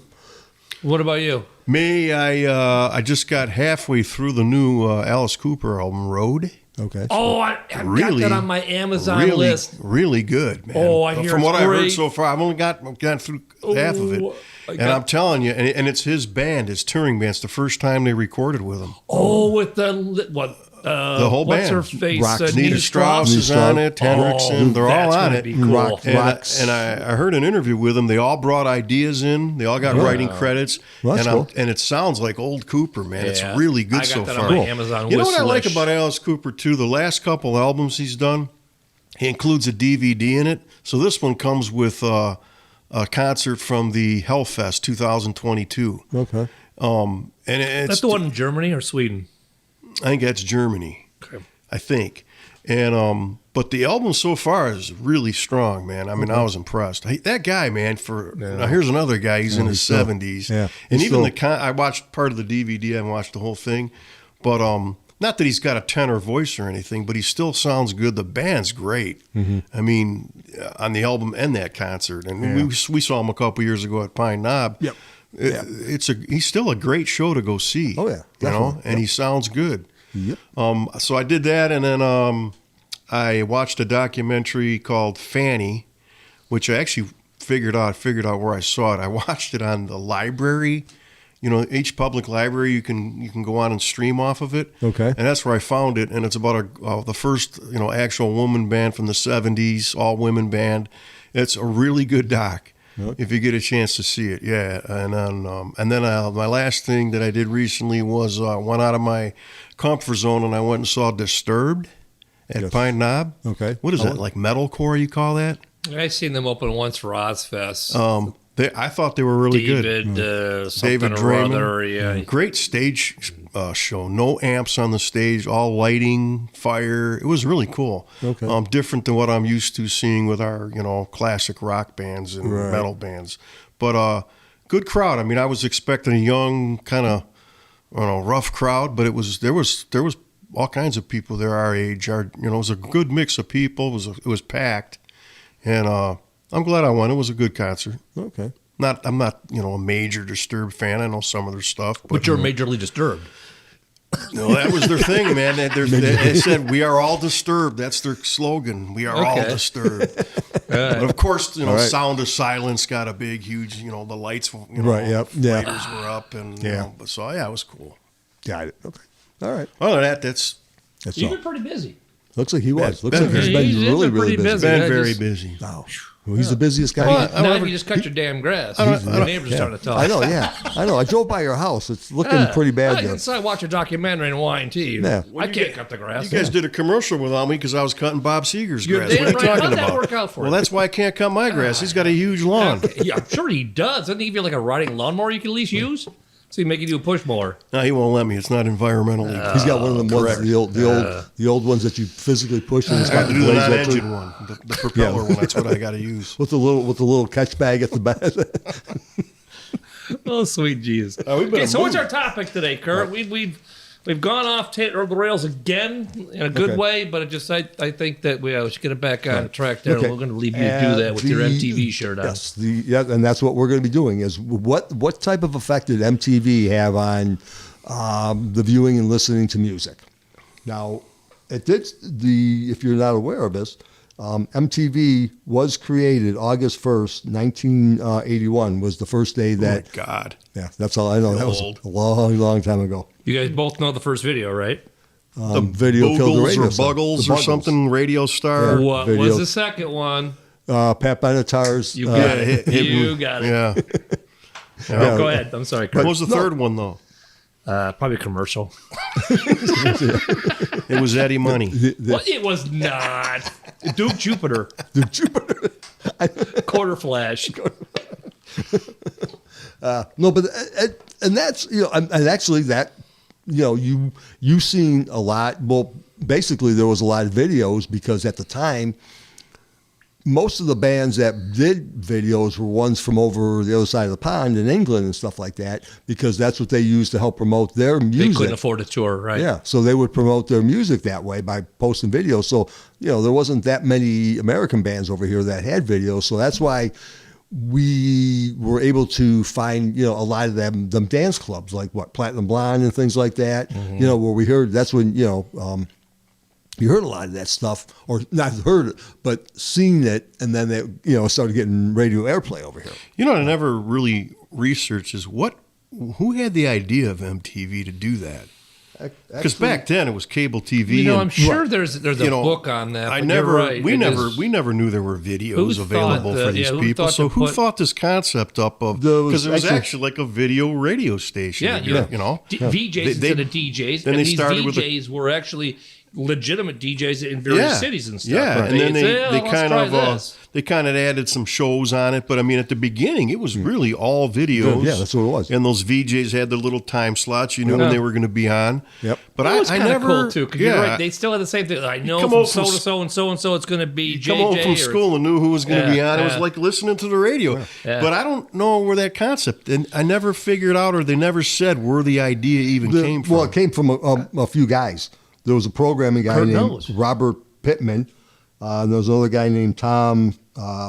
C: What about you?
D: Me, I just got halfway through the new Alice Cooper album, Road.
B: okay.
C: Oh, I've
D: Really,
C: got that on my Amazon
D: really,
C: list.
D: really good, man.
C: Oh, I hear
D: From what
C: it's
D: I've heard
C: great.
D: so far, I've only gotten through half of it.
C: Oh, I
D: And
C: got-
D: I'm telling you, and it's his band, his touring band. It's the first time they recorded with him.
C: Oh, with the what?
D: The whole
C: what's
D: band.
C: her face?
B: Rock-
D: Nita Strauss is
B: Nita
D: on it. Hendrickson, they're all
C: that's
D: on
C: gonna
D: it.
C: be cool.
B: Rock- Rocks.
D: And I heard an interview with them. They all brought ideas in. They all got writing credits.
B: Well, that's
D: and
B: cool.
D: and it sounds like old Cooper, man. It's
C: Yeah.
D: really good
C: I got
D: so
C: that
D: far.
C: on my Amazon
D: You know what I
C: wish
D: like
C: list.
D: about Alice Cooper too? The last couple albums he's done, he includes a DVD in it. So this one comes with a concert from the Hellfest 2022.
B: Okay.
D: And it's
C: That's the one in Germany or Sweden?
D: I think that's Germany.
C: Okay.
D: I think. And but the album so far is really strong, man. I mean, I was impressed. That guy, man. Now here's another guy. He's in his
B: he's still-
D: 70s.
B: yeah,
D: and
B: he's
D: even
B: still-
D: I watched part of the DVD. I haven't watched the whole thing, but not that he's got a tenor voice or anything, but he still sounds good. The band's great.
B: Mm-hmm.
D: I mean, on the album and that concert, and we saw him a couple years ago at Pine Knob.
B: Yep.
D: He's still a great show to go see.
B: Oh, yeah,
D: you know,
B: definitely.
D: and he sounds good.
B: Yep.
D: So I did that, and then I watched a documentary called Fanny, which I actually figured out where I saw it. I watched it on the library. You know, each public library you can go on and stream off of it.
B: Okay.
D: And that's where I found it, and it's about the first actual woman band from the '70s, all women band. It's a really good doc. If you get a chance to see it, yeah. And then my last thing that I did recently was went out of my comfort zone and I went and saw Disturbed at
B: Yes.
D: Pine Knob.
B: Okay.
D: What is that, like metalcore you call that?
C: I seen them open once for Ozfest.
D: I thought they were really good.
C: Something
D: David
C: or
D: Draymond.
C: other. Yeah.
D: Great stage show. No amps on the stage, all lighting, fire. It was really cool.
B: Okay.
D: Different than what I'm used to seeing with our, classic rock bands and
B: Right.
D: metal bands. But good crowd. I mean, I was expecting a young, kind of, rough crowd, but there was all kinds of people there our age. It was a good mix of people. It was packed, and I'm glad I went. It was a good concert.
B: Okay.
D: I'm not a major Disturbed fan. I know some of their stuff,
C: But you're majorly disturbed.
D: that was their thing, man. They said we are all disturbed. That's their slogan. We are all
C: Okay.
D: disturbed. But of course,
B: right.
D: Sound of Silence got a big, huge. The lights,
B: Right, yep, yeah.
D: flares were up, and
B: Yeah.
D: so yeah, it was cool.
B: Got it. Okay. All right.
D: Other than that, that's
B: That's
C: You've
B: all.
C: been pretty busy.
B: Looks like he was. Looks
D: been
B: like he's
D: very-
B: been
C: he's
B: really,
C: been
B: really
C: pretty
B: busy.
C: busy.
D: been
C: I
D: very
C: just-
D: busy.
B: Oh, Well, he's the busiest guy.
C: Now you just cut your damn grass. The neighbors are starting to talk.
B: I know, I know. I drove by your house. It's looking pretty bad there.
C: I watch a documentary and wine tea.
B: Yeah.
C: I can't cut the grass.
D: You guys did a commercial without me because I was cutting Bob Seger's grass.
C: damn
D: What are you
C: right.
D: talking
C: How'd
D: about?
C: that work out for
D: well,
C: you?
D: that's why I can't cut my grass. He's got a huge lawn.
C: Yeah, I'm sure he does. Doesn't he give you like a riding lawnmower you can at least use? So he make you do a push mower.
D: No, he won't let me. It's not environmentally.
B: He's got one of them ones,
D: correct.
B: the old ones that you physically push and it's
D: I
B: got
D: have to
B: the
D: do the
B: blades up to it.
D: non-engine one, the propeller one. That's what I got to use.
B: With the little catch bag at the back.
C: Oh, sweet Jesus.
D: we've been
C: Okay, so what's
D: moving.
C: our topic today, Kurt? We've gone off the rails again in a good
B: Okay.
C: way, but I think that we should get it back on track there.
B: Okay.
C: We're going to leave you to do that with your MTV shirt on.
B: Yes, and that's what we're going to be doing. Is what type of effect did MTV have on the viewing and listening to music? Now, it did if you're not aware of this, MTV was created August 1st, 1981 was the first day that.
D: Oh my God.
B: Yeah, that's all I know. That was
D: Old.
B: a long, long time ago.
C: You guys both know the first video, right?
D: The
B: Video killed the
D: Bogles
B: radio
D: or
B: star.
D: Buggles
B: The
D: or
B: Buggles.
D: something, Radio Star.
B: Yeah.
C: What
B: Video.
C: was the second one?
B: Pat Benatar's.
C: You got it. You got it.
D: Yeah.
C: Oh, go ahead. I'm sorry,
D: What
C: Kurt.
D: was the third one, though?
C: Probably commercial.
D: It was Eddie Money.
C: Well, it was not. Duke Jupiter. Quarter flash.
B: No, but and that's and actually that you've seen a lot. Well, basically there was a lot of videos because at the time most of the bands that did videos were ones from over the other side of the pond in England and stuff like that because that's what they used to help promote their music.
C: They couldn't afford a tour, right?
B: Yeah, so they would promote their music that way by posting videos. So there wasn't that many American bands over here that had videos. So that's why we were able to find a lot of them dance clubs like Platinum Blonde and things like that.
C: Mm-hmm.
B: Where we heard that's when you heard a lot of that stuff, or not heard it, but seen it, and then they started getting radio airplay over here.
D: You know what I never really researched is who had the idea of MTV to do that? Because back then it was cable TV.
C: I'm sure there's a book on that.
D: I
C: but
D: never,
C: you're right.
D: we
C: It
D: never,
C: is-
D: we never knew there were videos
C: Who
D: available
C: thought
D: for these
C: who
D: people.
C: thought
D: So
C: to
D: who
C: put-
D: thought this concept up of?
B: Those
D: Because it was
B: actually-
D: actually like a video radio station.
C: Yeah,
D: you know.
C: VJs
D: They-
C: instead of DJs.
D: then
C: and
D: they
C: these
D: started with
C: VJs were actually legitimate DJs in various cities and stuff.
D: Yeah,
C: Right.
D: and then
C: say,
D: they
C: let's
D: kind
C: try
D: of
C: this.
D: they kind of added some shows on it. But I mean, at the beginning, it was really all videos.
B: Yeah, that's what it was.
D: And those VJs had their little time slots. You knew when
C: Yeah.
D: they were going to be on.
B: Yep.
D: But
C: That was
D: I
C: kind of
D: never.
C: cool too, because
D: yeah,
C: you're right. They still had the same thing. I know
D: come
C: from
D: home
C: so
D: from
C: and so and so and so it's going to be JJ.
D: come home from
C: or-
D: school and knew who was going to be
C: Yeah,
D: on. It was
C: yeah.
D: like listening to the radio.
C: Yeah.
D: But I don't know where that concept, and I never figured out, or they never said where the idea even came from.
B: Well, it came from a few guys. There was a programming guy
C: Kurt
B: named
C: knows.
B: Robert Pittman. And there was another guy named Tom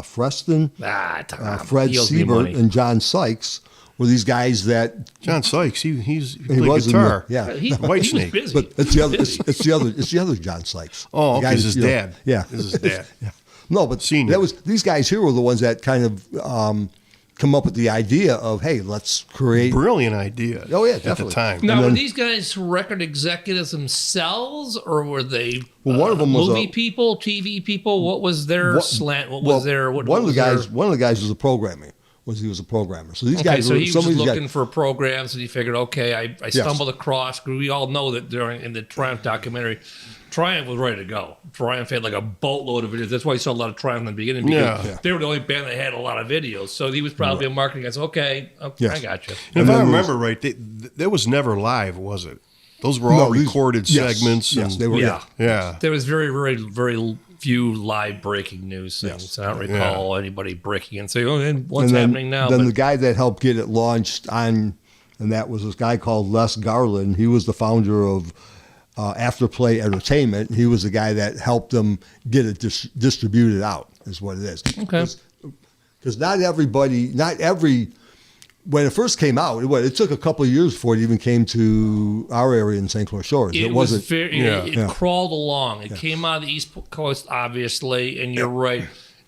B: Freston,
C: Tom,
B: Fred
C: he owes me
B: Siebert,
C: money.
B: and John Sykes were these guys that
D: John Sykes, he
B: he
D: played
B: was in
D: guitar.
C: He
D: Whitesnake.
C: was busy.
B: but it's the other. It's the other John Sykes.
D: Oh,
B: The
D: okay,
B: guy
D: it's
B: that,
D: his
B: you know,
D: dad.
B: Yeah,
D: This is his dad.
B: yeah. No, but
D: Senior.
B: these guys here were the ones that kind of come up with the idea of, hey, let's create.
D: Brilliant idea.
B: Oh, yeah,
D: at
B: definitely.
D: the time.
C: Now,
B: And
C: were
B: then-
C: these guys record executives themselves, or were they
B: Well, one of them was
C: movie
B: a-
C: people, TV people? What was their
B: What-
C: slant? What
B: well,
C: was their? What
B: one of the
C: was
B: guys?
C: their-
B: One of the guys was a programmer. He was a programmer. So these
C: Okay,
B: guys
C: so
B: were
C: he was
B: some of
C: just
B: these
C: looking
B: guys.
C: for programs, and he figured, okay, I stumbled across. We all know that in the Triumph documentary, Triumph was ready to go. Triumph had like a boatload of videos. That's why you saw a lot of Triumph in the beginning, because
D: Yeah.
C: they were the only band that had a lot of videos. So he was probably a marketing guy. So okay,
B: Yes.
C: I got you.
D: And if
B: And
D: I
B: then
D: remember right, that was never live, was it? Those were all
B: No, these-
D: recorded
B: yes,
D: segments.
B: yes,
D: and,
B: they were.
C: Yeah.
D: Yeah.
C: There was very, very, very few live breaking news things.
B: Yes.
C: I don't recall anybody breaking in and say, "Oh, and what's
B: And then,
C: happening now?"
B: Then
C: But
B: the guy that helped get it launched on, and that was this guy called Les Garland. He was the founder of Afterplay Entertainment. He was the guy that helped them get it distributed out, is what it is.
C: Okay.
B: Because not every, when it first came out, it took a couple of years before it even came to our area in St. Clair Shores.
C: it
B: wasn't.
C: was very,
D: Yeah.
C: it crawled along. It came out of the East Coast, obviously, and you're right.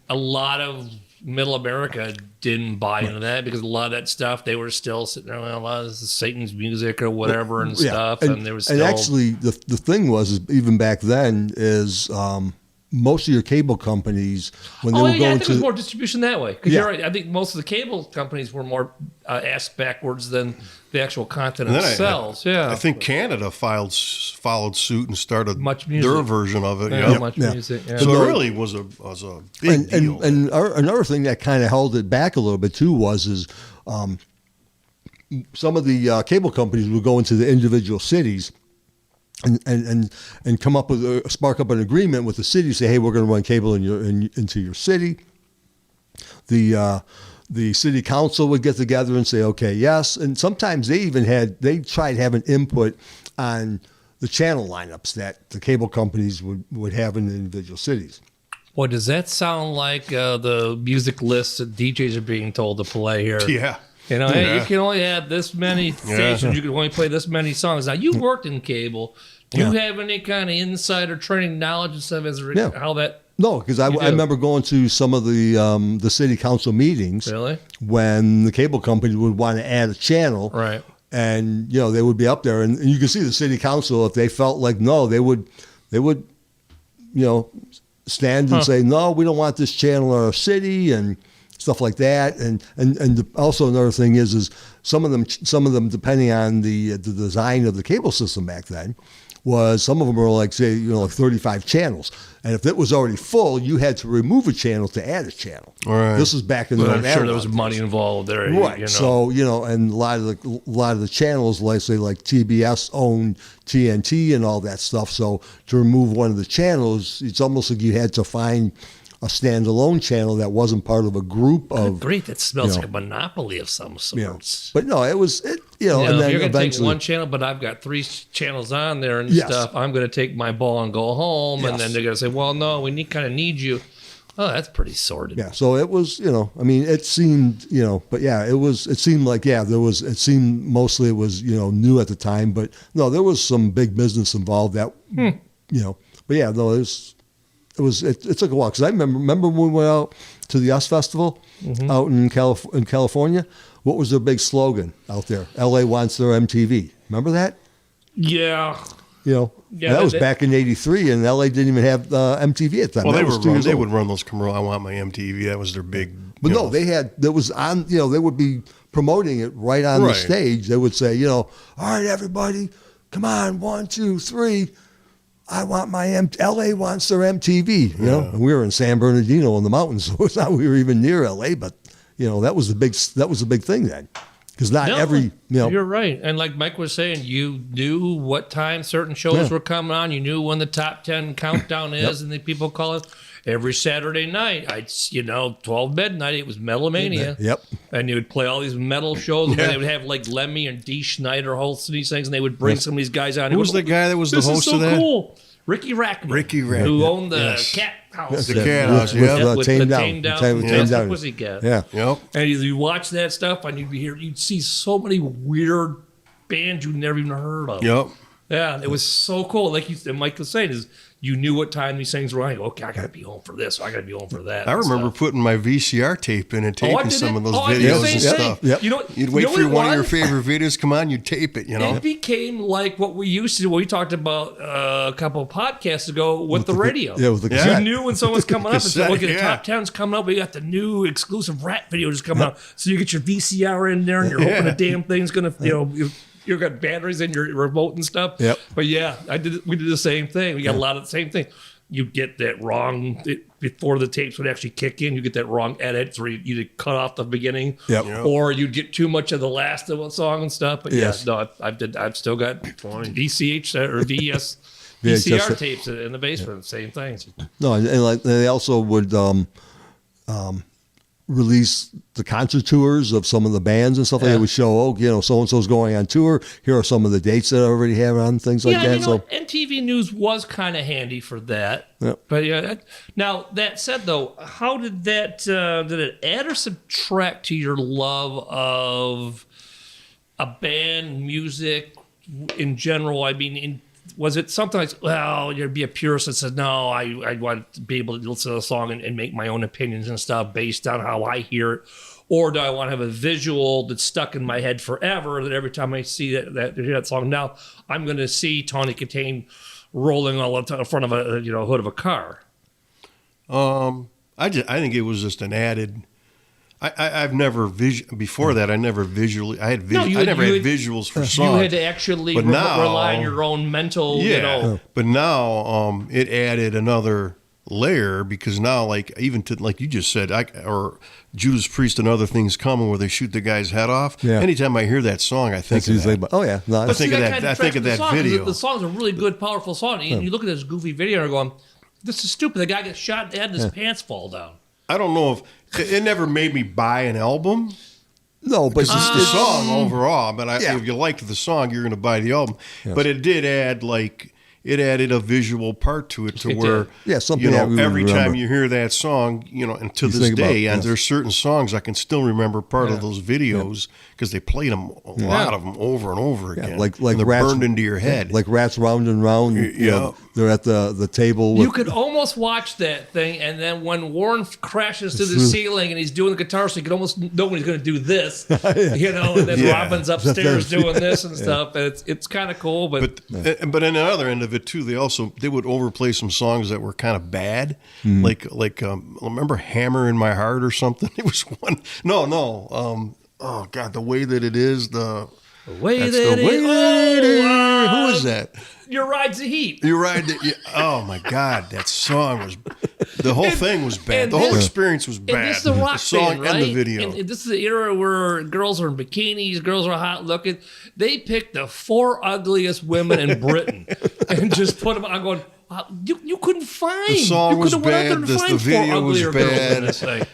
C: A lot of Middle America didn't buy into that because a lot of that stuff they were still sitting there. Well, a lot of this is Satan's music or whatever and stuff, and there was still.
B: And actually, the thing was is even back then is most of your cable companies, when they
C: Oh
B: were
C: yeah, I
B: going
C: think it was
B: to
C: more distribution that way. Because
B: Yeah.
C: you're right. I think most of the cable companies were more ass backwards than the actual content
D: And then
C: themselves. Yeah,
D: I think Canada followed suit and started
C: Much music.
D: their version of it.
C: yeah,
D: Yeah.
C: much
B: Yeah.
C: music. Yeah.
D: So
B: no-
D: it really was a big deal.
B: Another thing that kind of held it back a little bit too was some of the cable companies would go into the individual cities and come up with spark up an agreement with the city, say, hey, we're going to run cable into your city. The city council would get together and say, okay, yes. And sometimes they tried having input on the channel lineups that the cable companies would have in the individual cities.
C: Boy, does that sound like the music lists that DJs are being told to play here?
D: Yeah.
C: You know, hey,
D: Yeah.
C: you can only have this many stations. You can only play this many songs. Now, you worked in cable. Do you have any kind of insider training knowledge and stuff as how that?
B: No, because I remember going to some of the city council meetings
C: Really?
B: when the cable company would want to add a channel.
C: Right.
B: And, they would be up there. And you can see the city council, if they felt like no, they would stand and say, no, we don't want this channel in our city and stuff like that. And also another thing is some of them, depending on the design of the cable system back then, was some of them were like, say, like 35 channels. And if it was already full, you had to remove a channel to add a channel.
D: All right.
B: This was back in the
C: But I'm sure there
B: analog
C: was
B: days.
C: money involved there.
B: Right.
C: You know.
B: So, and a lot of the channels, like say like TBS owned TNT and all that stuff. So to remove one of the channels, it's almost like you had to find a standalone channel that wasn't part of a group of.
C: Great, that smells like a monopoly of some sorts.
B: But no, it was and then
C: if you're going to take
B: eventually
C: one channel, but I've got 3 channels on there and
B: Yes.
C: stuff, I'm going to take my ball and go home. And
B: Yes.
C: then they're going to say, well, no, we kind of need you. Oh, that's pretty sordid.
B: Yeah, so it was, it seemed, but yeah, it seemed like, it seemed mostly it was, new at the time, but no, there was some big business involved that, but yeah, no, it took a while. Because I remember when we went out to the US Festival out in California, what was their big slogan out there? LA wants their MTV. Remember that?
C: Yeah. Yeah,
B: that was back in '83, and LA didn't even have MTV at the time.
D: Well,
B: That was 2 years
D: they
B: old.
D: would run those commercials. I want my MTV. That was their big.
B: But no, there was on, they would be promoting it right on the
D: Right.
B: stage. They would say, all right, everybody, come on, 1, 2, 3. I want my LA wants their MTV, And we were in San Bernardino in the mountains, so it's not we were even near LA, but that was the big thing then. Because not every,
C: You're right. And like Mike was saying, you knew what time certain shows were coming on. You knew when the top 10 countdown is, and the people call it every Saturday night. 12 midnight, it was Metalomania.
B: Yep.
C: And you would play all these metal shows. Where they would have like Lemmy and Dee Schneider hosting these things, and they would bring some of these guys on.
D: Who was the guy that was the
C: This
D: host
C: is so
D: of that?
C: Cool. Ricky Rackman.
D: Ricky Rackman.
C: Who owned the
D: Yes.
C: cat house.
D: The cat house,
B: with
D: yeah.
C: With
B: Tame
C: the
B: Down.
C: Tame Down.
B: Tame
C: Fantastic
B: Down.
C: Pussycat.
B: Yeah.
D: Yep.
C: And you watch that stuff, and you'd see so many weird bands you never even heard of.
D: Yep.
C: Yeah, it was so cool. Like Mike was saying, is you knew what time these things were on. Okay, I got to be home for this. Or I got to be home for that.
D: I
C: and
D: remember
C: stuff.
D: putting my VCR tape in and
C: Oh, I
D: taping
C: did
D: some
C: it.
D: of those
C: I did the
D: videos
C: same
D: and
C: thing.
D: stuff.
B: Yep.
C: You know,
D: You'd wait
C: know
D: for
C: what
D: one
C: it
D: of your
C: was?
D: favorite videos to come on, you'd tape it,
C: It became like what we used to do. We talked about a couple of podcasts ago with the radio.
B: Yeah, with the
C: You
B: cassette.
C: knew when someone's coming up and said,
D: Cassette,
C: look at the
D: yeah.
C: top 10's coming up. We got the new exclusive rap video just coming out. So you get your VCR in there and you're hoping the damn thing's going to, you've got batteries in your remote and stuff.
B: Yep.
C: But yeah, we did the same thing. We got a lot of the same thing. You get that wrong before the tapes would actually kick in. You get that wrong edit where you'd cut off the beginning,
B: Yep.
C: or you'd get too much of the last of a song and stuff. But
B: Yes.
C: yeah, no, I've still got VCH or VCR
B: VHS.
C: tapes in the basement. Same thing.
B: No, and like they also would release the concert tours of some of the bands and stuff. Like
C: Yeah.
B: They would show, so and so's going on tour. Here are some of the dates that I already have on things like
C: Yeah,
B: that.
C: you know,
B: So
C: what? MTV News was kind of handy for that.
B: Yep.
C: But yeah, now that said, though, how did that did it add or subtract to your love of a band, music in general? I mean, was it something like, well, you'd be a purist that says, no, I want to be able to listen to the song and make my own opinions and stuff based on how I hear it? Or do I want to have a visual that's stuck in my head forever that every time I see that song now, I'm going to see Tawny Katane rolling all the time in front of a hood of a car?
D: I think it was just an added. I've never before that. I never visually. I had I never had visuals for songs.
C: You had to actually rely on your own mental.
D: Yeah,
C: You know.
D: But now it added another layer because now, like even to like you just said, or Judas Priest and Other Things Coming, where they shoot the guy's head off.
B: Yeah.
D: Anytime I hear that song, I think of that.
B: Oh yeah, no,
D: I think of that. I think of that video.
C: The song's a really good, powerful song. And you look at this goofy video and you're going, "This is stupid." The guy gets shot and his pants fall down.
D: I don't know if it never made me buy an album.
B: No, but
D: it's the song overall. But if you liked the song, you're going to buy the album. Yes. But it did add it added a visual part to it where
B: something
D: every time you hear that song, and to this day, and there's certain songs I can still remember part of those videos because they played them a lot of them over and over again.
B: Like
D: they're burned into your head,
B: like Rats Round and Round. They're at the table.
C: You could almost watch that thing, and then when Warren crashes to the ceiling and he's doing the guitar, so you could almost know when he's going to do this, and then Robin's upstairs doing this and stuff. And it's kind of cool, but
D: on the other end of it too, they would overplay some songs that were kind of bad, like remember "Hammer in My Heart" or something. It was one. Oh God, The Way That It Is. The way that it is. Who is that?
C: Your Ride's the Heat.
D: You Ride the. Oh my God, that song was. The whole thing was bad. The whole experience was bad.
C: And this is the rock
D: song
C: band, right?
D: And the video.
C: And this is the era where girls are in bikinis, girls are hot looking. They picked the 4 ugliest women in Britain and just put them. I'm going. Wow, you couldn't find.
D: The song was bad. The video was bad.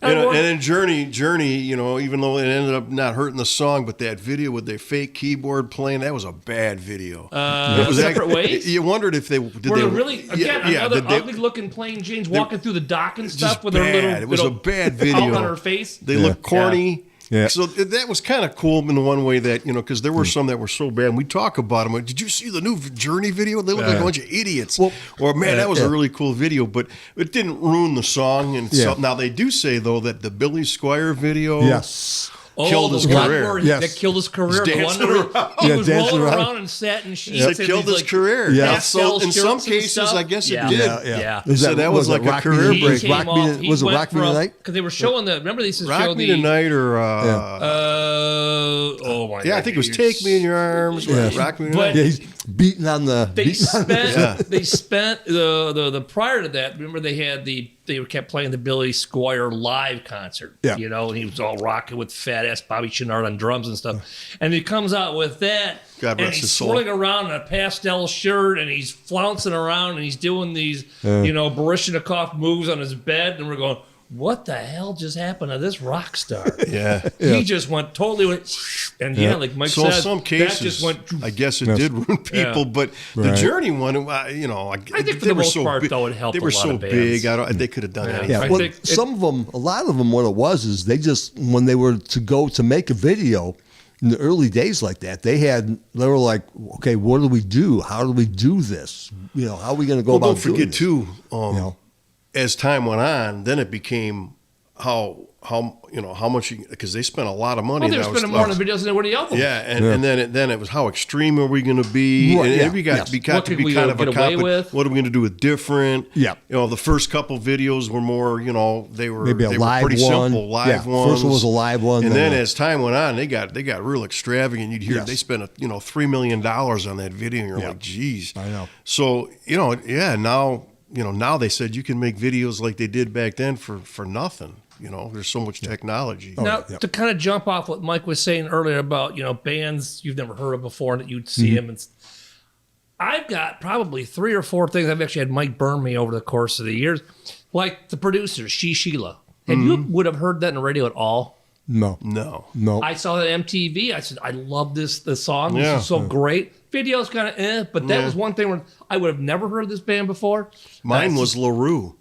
D: And then Journey, even though it ended up not hurting the song, but that video with their fake keyboard playing, that was a bad video.
C: It was separate ways?
D: You wondered if they
C: were they really another ugly-looking plain Janes walking through the dock and stuff with their little.
D: It was a bad video.
C: On her face.
D: They look corny. Yeah. So that was kind of cool in the one way that, because there were some that were so bad. And we talk about them. Did you see the new Journey video? They look like a bunch of idiots. Well, that was a really cool video, but it didn't ruin the song. And now they do say, though, that the Billy Squier video killed his career.
C: That killed his career. He was rolling around and sat in sheets.
D: It killed his career. Yeah. So in some cases, I guess it did.
B: Yeah.
D: So that was like a career break.
B: Was it Rock Me Tonight?
C: Because they were showing remember they used to show
D: Rock Me Tonight or...
C: oh my God.
D: Yeah, I think it was Take Me in Your Arms. Rock Me Tonight.
B: Yeah, he's beating on the...
C: They spent the prior to that, remember they had they kept playing the Billy Squier live concert. Yeah. And he was all rocking with fat ass Bobby Chenard on drums and stuff. And he comes out with that.
D: God rest his soul.
C: Swirling around in a pastel shirt and he's flouncing around and he's doing these, Baryshnikov moves on his bed. And we're going, what the hell just happened to this rock star?
D: Yeah.
C: He just went and like Mike said,
D: in some cases,
C: that just went.
D: I guess it did ruin people, but the Journey one,
C: I think for the most part, though, it helped.
D: They were so big. They could have done anything.
B: Yeah, well, a lot of them, what it was is they just when they were to make a video in the early days like that, they were like, okay, what do we do? How do we do this? How are we going to go about?
D: Don't forget too. As time went on, then it became how much because they spent a lot of money.
C: Well, they were spending more on the videos than they were the album.
D: Yeah, and then it was how extreme are we going to be?
B: Right,
D: and we got to be kind of a competition. What are we going to do with different?
B: Yeah,
D: the first couple videos were more. They were
B: maybe
D: they were pretty simple live ones.
B: First one was a live one,
D: and then as time went on, they got real extravagant. You'd hear they spent $3 million on that video, and you're like, geez,
B: I know.
D: So now they said you can make videos like they did back then for nothing. There's so much technology.
C: Now, to kind of jump off what Mike was saying earlier about, bands you've never heard of before that you'd see them. I've got probably 3 or 4 things I've actually had Mike burn me over the course of the years. Like the producers, Sheila. You would have heard that in the radio at all?
B: No.
C: I saw that MTV. I said, I love the song. This is so great. Video's kind of but that was one thing where I would have never heard this band before.
D: Mine was LaRue.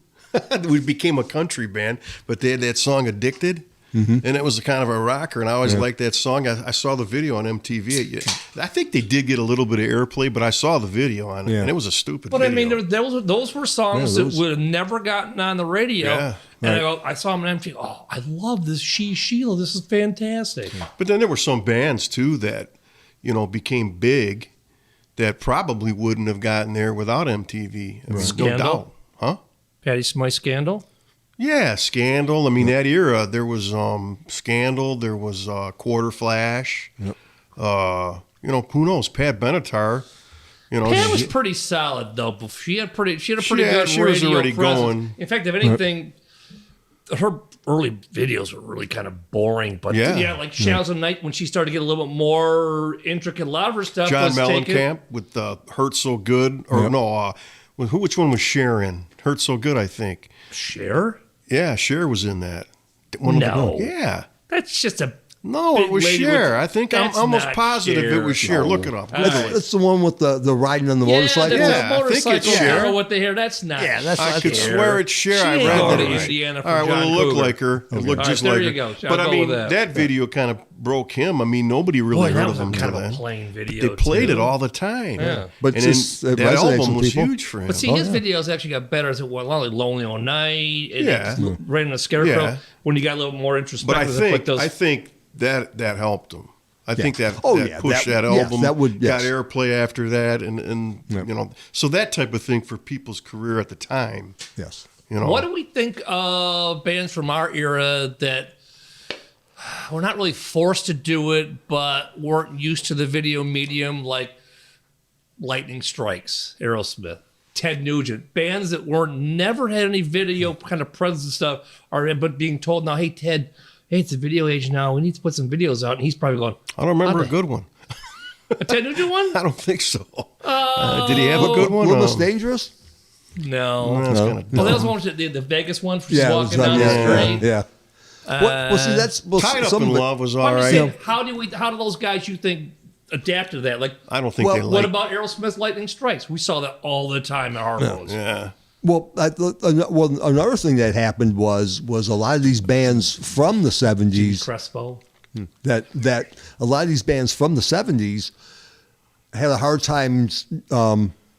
D: We became a country band, but they had that song "Addicted," and it was kind of a rocker. And I always liked that song. I saw the video on MTV. I think they did get a little bit of airplay, but I saw the video on it, and it was a stupid.
C: But
D: video.
C: I mean, those were songs that would have never gotten on the radio. Yeah. And I saw them on MTV. Oh, I love this Sheila. This is fantastic.
D: But then there were some bands too that became big that probably wouldn't have gotten there without MTV. There's no doubt, huh?
C: Patty Smythe Scandal.
D: Yeah, Scandal. I mean, that era, there was Scandal, there was Quarter Flash.
B: Yep.
D: Who knows? Pat Benatar.
C: Pat was pretty solid though. She had a pretty good radio
D: was already
C: presence.
D: going.
C: In fact, if anything, her early videos were really kind of boring. But like Shadows of Night, when she started to get a little bit more intricate, a lot of her stuff
D: John
C: was
D: Mellencamp with Hurt So Good. Or which one was Cher in? Hurt So Good, I think.
C: Cher?
D: Yeah, Cher was in that. Yeah.
C: That's just a...
D: No, it was Cher. I think I'm almost positive it was Cher.
B: No.
D: Look it up.
B: That's the one with the riding on the motorcycle.
C: Yeah,
D: I think it's Cher.
C: What they hear, that's not.
B: Yeah, that's
D: I
B: not
D: could
B: Cher.
D: swear it's Cher.
C: She
D: I
C: ain't
D: read
C: going
D: that.
C: to
D: Right.
C: Indiana for
D: All right, well,
C: John
D: it looked
C: Cougar.
D: like her. It looked just
C: there
D: like
C: you
D: her.
C: go. I'll
D: But I
C: go
D: mean,
C: with that.
D: video kind of broke him. I mean, nobody really
C: Boy,
D: heard
C: that
D: of
C: was
D: him
C: kind
D: till
C: of a
D: then.
C: plain video.
D: They played
C: too.
D: it all the time.
C: Yeah.
B: But
D: and
B: just,
D: then
B: it
D: that
B: resonates
D: album
B: with
D: was
B: people.
D: huge for him.
C: But see, his videos actually got better as it went along, like Lonely on Night, and
D: Yeah.
C: Rain on a Scarecrow,
D: Yeah.
C: when you got a little more
D: But
C: introspective.
D: I think that helped him. I think that
B: Yeah.
D: pushed that
B: yes,
D: album.
B: that would,
D: got
B: yes.
D: airplay after that, and so that type of thing for people's career at the time.
B: Yes.
C: What do we think of bands from our era that were not really forced to do it, but weren't used to the video medium, like Lightning Strikes, Aerosmith, Ted Nugent, bands that never had any video kind of presence and stuff, but being told now, hey Ted, hey, it's a video age now. We need to put some videos out, and he's probably going.
D: I don't remember a good one.
C: A Ted Nugent one?
D: I don't think so. Did he have a good one?
B: Litmus Dangerous?
C: No.
D: That's
B: No.
D: kind of
C: Well, that was one with the Vegas one. She's
B: Yeah,
C: walking down the street.
B: Yeah. Well, see, that's
D: Tied Up
B: some
D: in
B: of it-
D: Love was
C: I'm
D: all
C: just
D: right.
C: saying, how do those guys you think adapt to that? Like,
D: I don't think
B: Well,
D: they
C: what
D: like.
C: about Aerosmith's Lightning Strikes? We saw that all the time at Harlow's.
D: Yeah.
B: Well, another thing that happened was a lot of these bands from the 70s
C: Crespo.
B: that a lot of these bands from the 70s had a hard time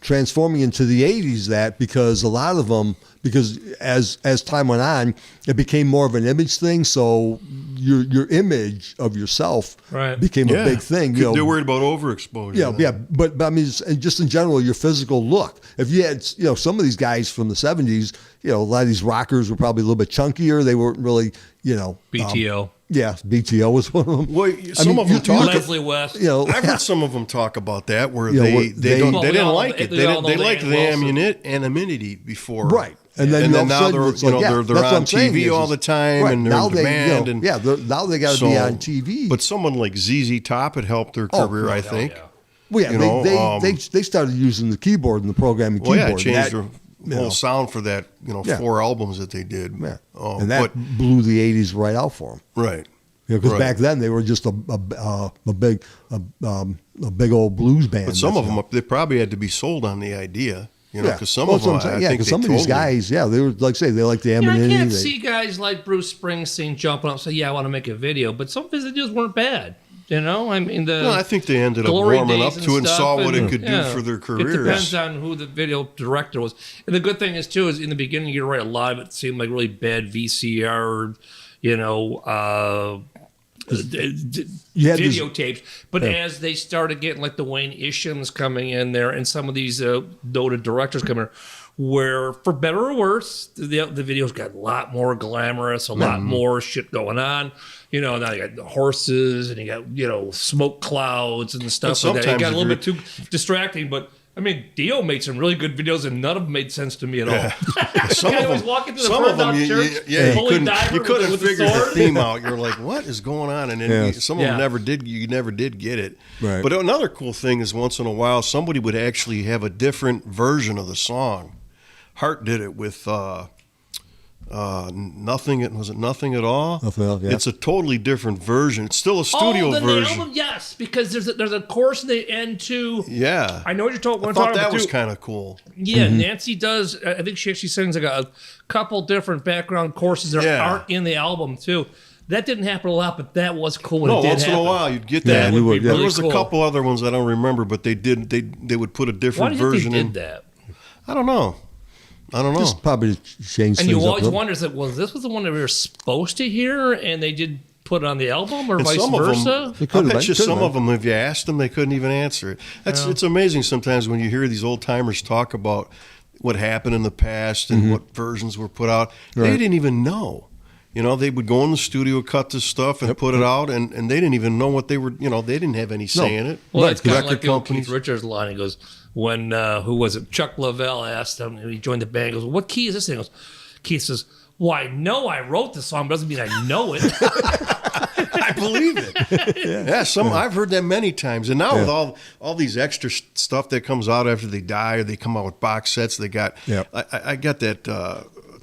B: transforming into the 80s because a lot of them, because as time went on, it became more of an image thing. So your image of yourself
C: Right.
B: became a big thing.
D: They're worried about overexposure.
B: Yeah. But I mean, just in general, your physical look. If you had, some of these guys from the 70s, a lot of these rockers were probably a little bit chunkier. They weren't really,
C: BTO.
B: yeah, BTO was one of them.
D: Well, some of them talk.
C: Leslie West.
D: I've heard some of them talk about that where
B: Yeah,
D: they
B: well,
D: didn't
C: Well,
D: like it.
C: we all know
D: They
C: the
D: liked
C: Ann
D: the
C: Wilson.
D: anonymity before,
B: Right. And then all of a
D: now
B: sudden
D: they're
B: it's like,
D: they're
B: that's what
D: on
B: I'm saying
D: TV
B: is-
D: all the time
B: right,
D: and they're
B: now
D: in demand.
B: now they got to be on TV.
D: But someone like ZZ Top had helped their
B: Oh,
D: career, I
C: hell
D: think.
C: yeah.
B: well, yeah,
D: you know,
B: they started using the keyboard and the programming
D: Well, yeah,
B: keyboard.
D: it changed
B: That-
D: their whole sound for that,
B: Yeah.
D: 4 albums that they did.
B: Yeah.
D: Oh,
B: And that blew the 80s right out for them.
D: right.
B: Because
D: Right.
B: back then they were just a big old blues band.
D: But some of
B: That's-
D: them, they probably had to be sold on the idea, because some
B: Well,
D: of them,
B: that's what I'm saying.
D: I think
B: because
D: they
B: some of these
D: totally-
B: guys, they were like say they like the
C: I
B: anonymity.
C: can't see guys like Bruce Springsteen jumping up and say, yeah, I want to make a video. But some of his videos weren't bad. I mean,
D: Well, I think they ended up
C: Glory
D: warming
C: Days
D: up to it and
C: stuff,
D: saw what it could
C: yeah,
D: do for their
C: It
D: careers.
C: depends on who the video director was. And the good thing is, too, is in the beginning, you're right, a lot of it seemed like really bad VCR,
B: You had these-
C: videotapes. But as they started getting like the Wayne Ishams coming in there and some of these noted directors coming in, where for better or worse, the videos got a lot more glamorous, a lot more shit going on. Now you got horses and you got, smoke clouds and stuff like that. It
D: sometimes
C: got a little
D: if
C: bit too distracting, but I mean, Dio made some really good videos, and none of them made sense to me at all.
D: Some
C: Guy
D: of
C: was
D: them,
C: walking through the
D: some of them,
C: burned-out
D: you
C: church, holy diver
D: couldn't
C: with the
D: figure the
C: sword.
D: theme out. You're like, what is going on? And then
B: Yeah.
D: some of
C: Yeah.
D: them you never did get it.
B: Right.
D: But another cool thing is once in a while somebody would actually have a different version of the song. Hart did it with Nothing. Was it Nothing at All?
B: Nothing at All, yeah.
D: It's a totally different version. It's still a studio
C: the
D: version.
C: album, yes, because there's a chorus in the end too.
D: Yeah.
C: I know what you're talking.
D: I thought that was kind of cool.
C: Yeah, Nancy does. I think she actually sings like a couple different background courses that
D: Yeah.
C: aren't in the album too. That didn't happen a lot, but that was cool when
D: No,
C: it did
D: once
C: happen.
D: in a while you'd get
B: Yeah,
D: that.
B: you would, yeah.
D: There was
C: Really
D: a
C: cool.
D: couple other ones I don't remember, but they did. They would put a
C: Why
D: different
C: do you
D: version
C: think
D: in.
C: they did that?
D: I don't know.
B: Just probably to change
C: And
B: things
C: you
B: up.
C: always wonder, is that, this was the one that we were supposed to hear, and they did put it on the album, or
D: And
C: vice
D: some of
C: versa?
D: them,
B: It
D: I
B: could've
D: bet
B: been,
D: you
B: could've
D: some
B: been.
D: of them, if you asked them, they couldn't even answer it. It's amazing sometimes when you hear these old timers talk about what happened in the past and what versions were put out.
B: Right.
D: They didn't even know. You know, they would go in the studio, cut this stuff, and put it out, and they didn't even know what they were. You know, they didn't have any say in it.
C: Well,
B: Right,
C: it's kind of
D: record
C: like the old
D: companies.
C: Keith Richards line. He goes, when, who was it? Chuck Lavelle asked him, he joined the band, he goes, what key is this thing? He goes, Keith says, well, I know I wrote the song, but doesn't mean I know it.
D: I believe it. I've heard that many times. And now with all these extra stuff that comes out after they die, or they come out with box sets. They got I got that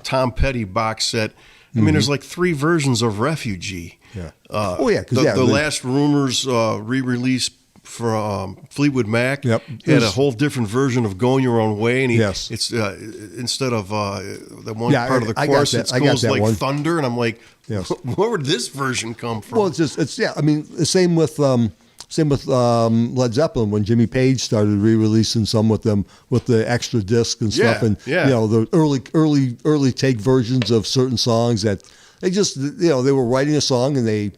D: Tom Petty box set. I mean, there's like 3 versions of Refugee.
B: Yeah.
D: The Last Rumors re-release for Fleetwood Mac had a whole different version of Going Your Own Way, and it's instead of the one part of the chorus, it goes like one. Thunder, and I'm like, where would this version come from?
B: Well, I mean, the same with Led Zeppelin when Jimmy Page started re-releasing some with them with the extra disc and stuff, and you know, the early take versions of certain songs that they just, you know, they were writing a song and they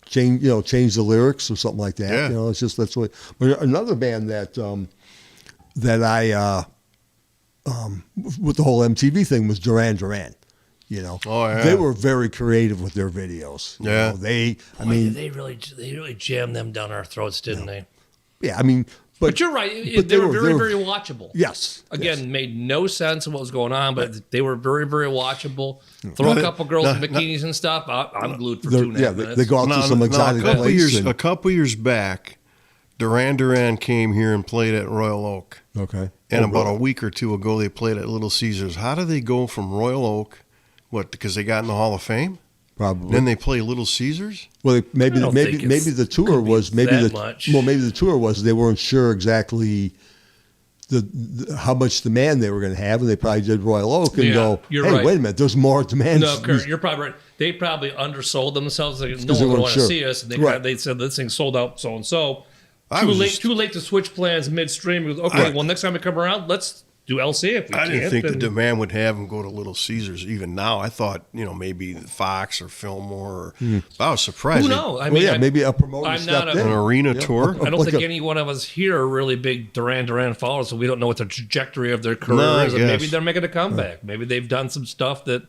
B: change the lyrics or something like that.
D: Yeah.
B: You know, it's just that's what. But another band that I with the whole MTV thing was Duran Duran. You know, they were very creative with their videos. You know, they
C: really jammed them down our throats, didn't they?
B: Yeah, I mean,
C: but you're right. They were very watchable.
B: Yes.
C: Again, made no sense of what was going on, but they were very, very watchable. Throw a couple girls in bikinis and stuff. I'm glued for 2.5 minutes.
B: They go out to some exotic place.
D: A couple years back, Duran Duran came here and played at Royal Oak.
B: Okay.
D: And about a week or two ago, they played at Little Caesars. How did they go from Royal Oak? What? Because they got in the Hall of Fame?
B: Probably.
D: Then they play Little Caesars?
B: Well, maybe the tour was the tour was they weren't sure exactly how much demand they were going to have, and they probably did Royal Oak and go, hey,
C: right.
B: Wait a minute, there's more demand.
C: No, Kurt, you're probably right. They probably undersold themselves. Like, no one would want to see us. And they said this thing sold out so and so. Too late to switch plans midstream. Okay, well, next time we come around, let's do LC if we can.
D: I didn't think the demand would have them go to Little Caesars even now. I thought, maybe Fox or Fillmore. I was surprised.
C: Who knows? I mean,
B: maybe a promoter stepped in.
D: An arena tour.
C: I don't think any one of us here are really big Duran Duran followers, so we don't know what the trajectory of their career is. Maybe they're making a comeback. Maybe they've done some stuff that,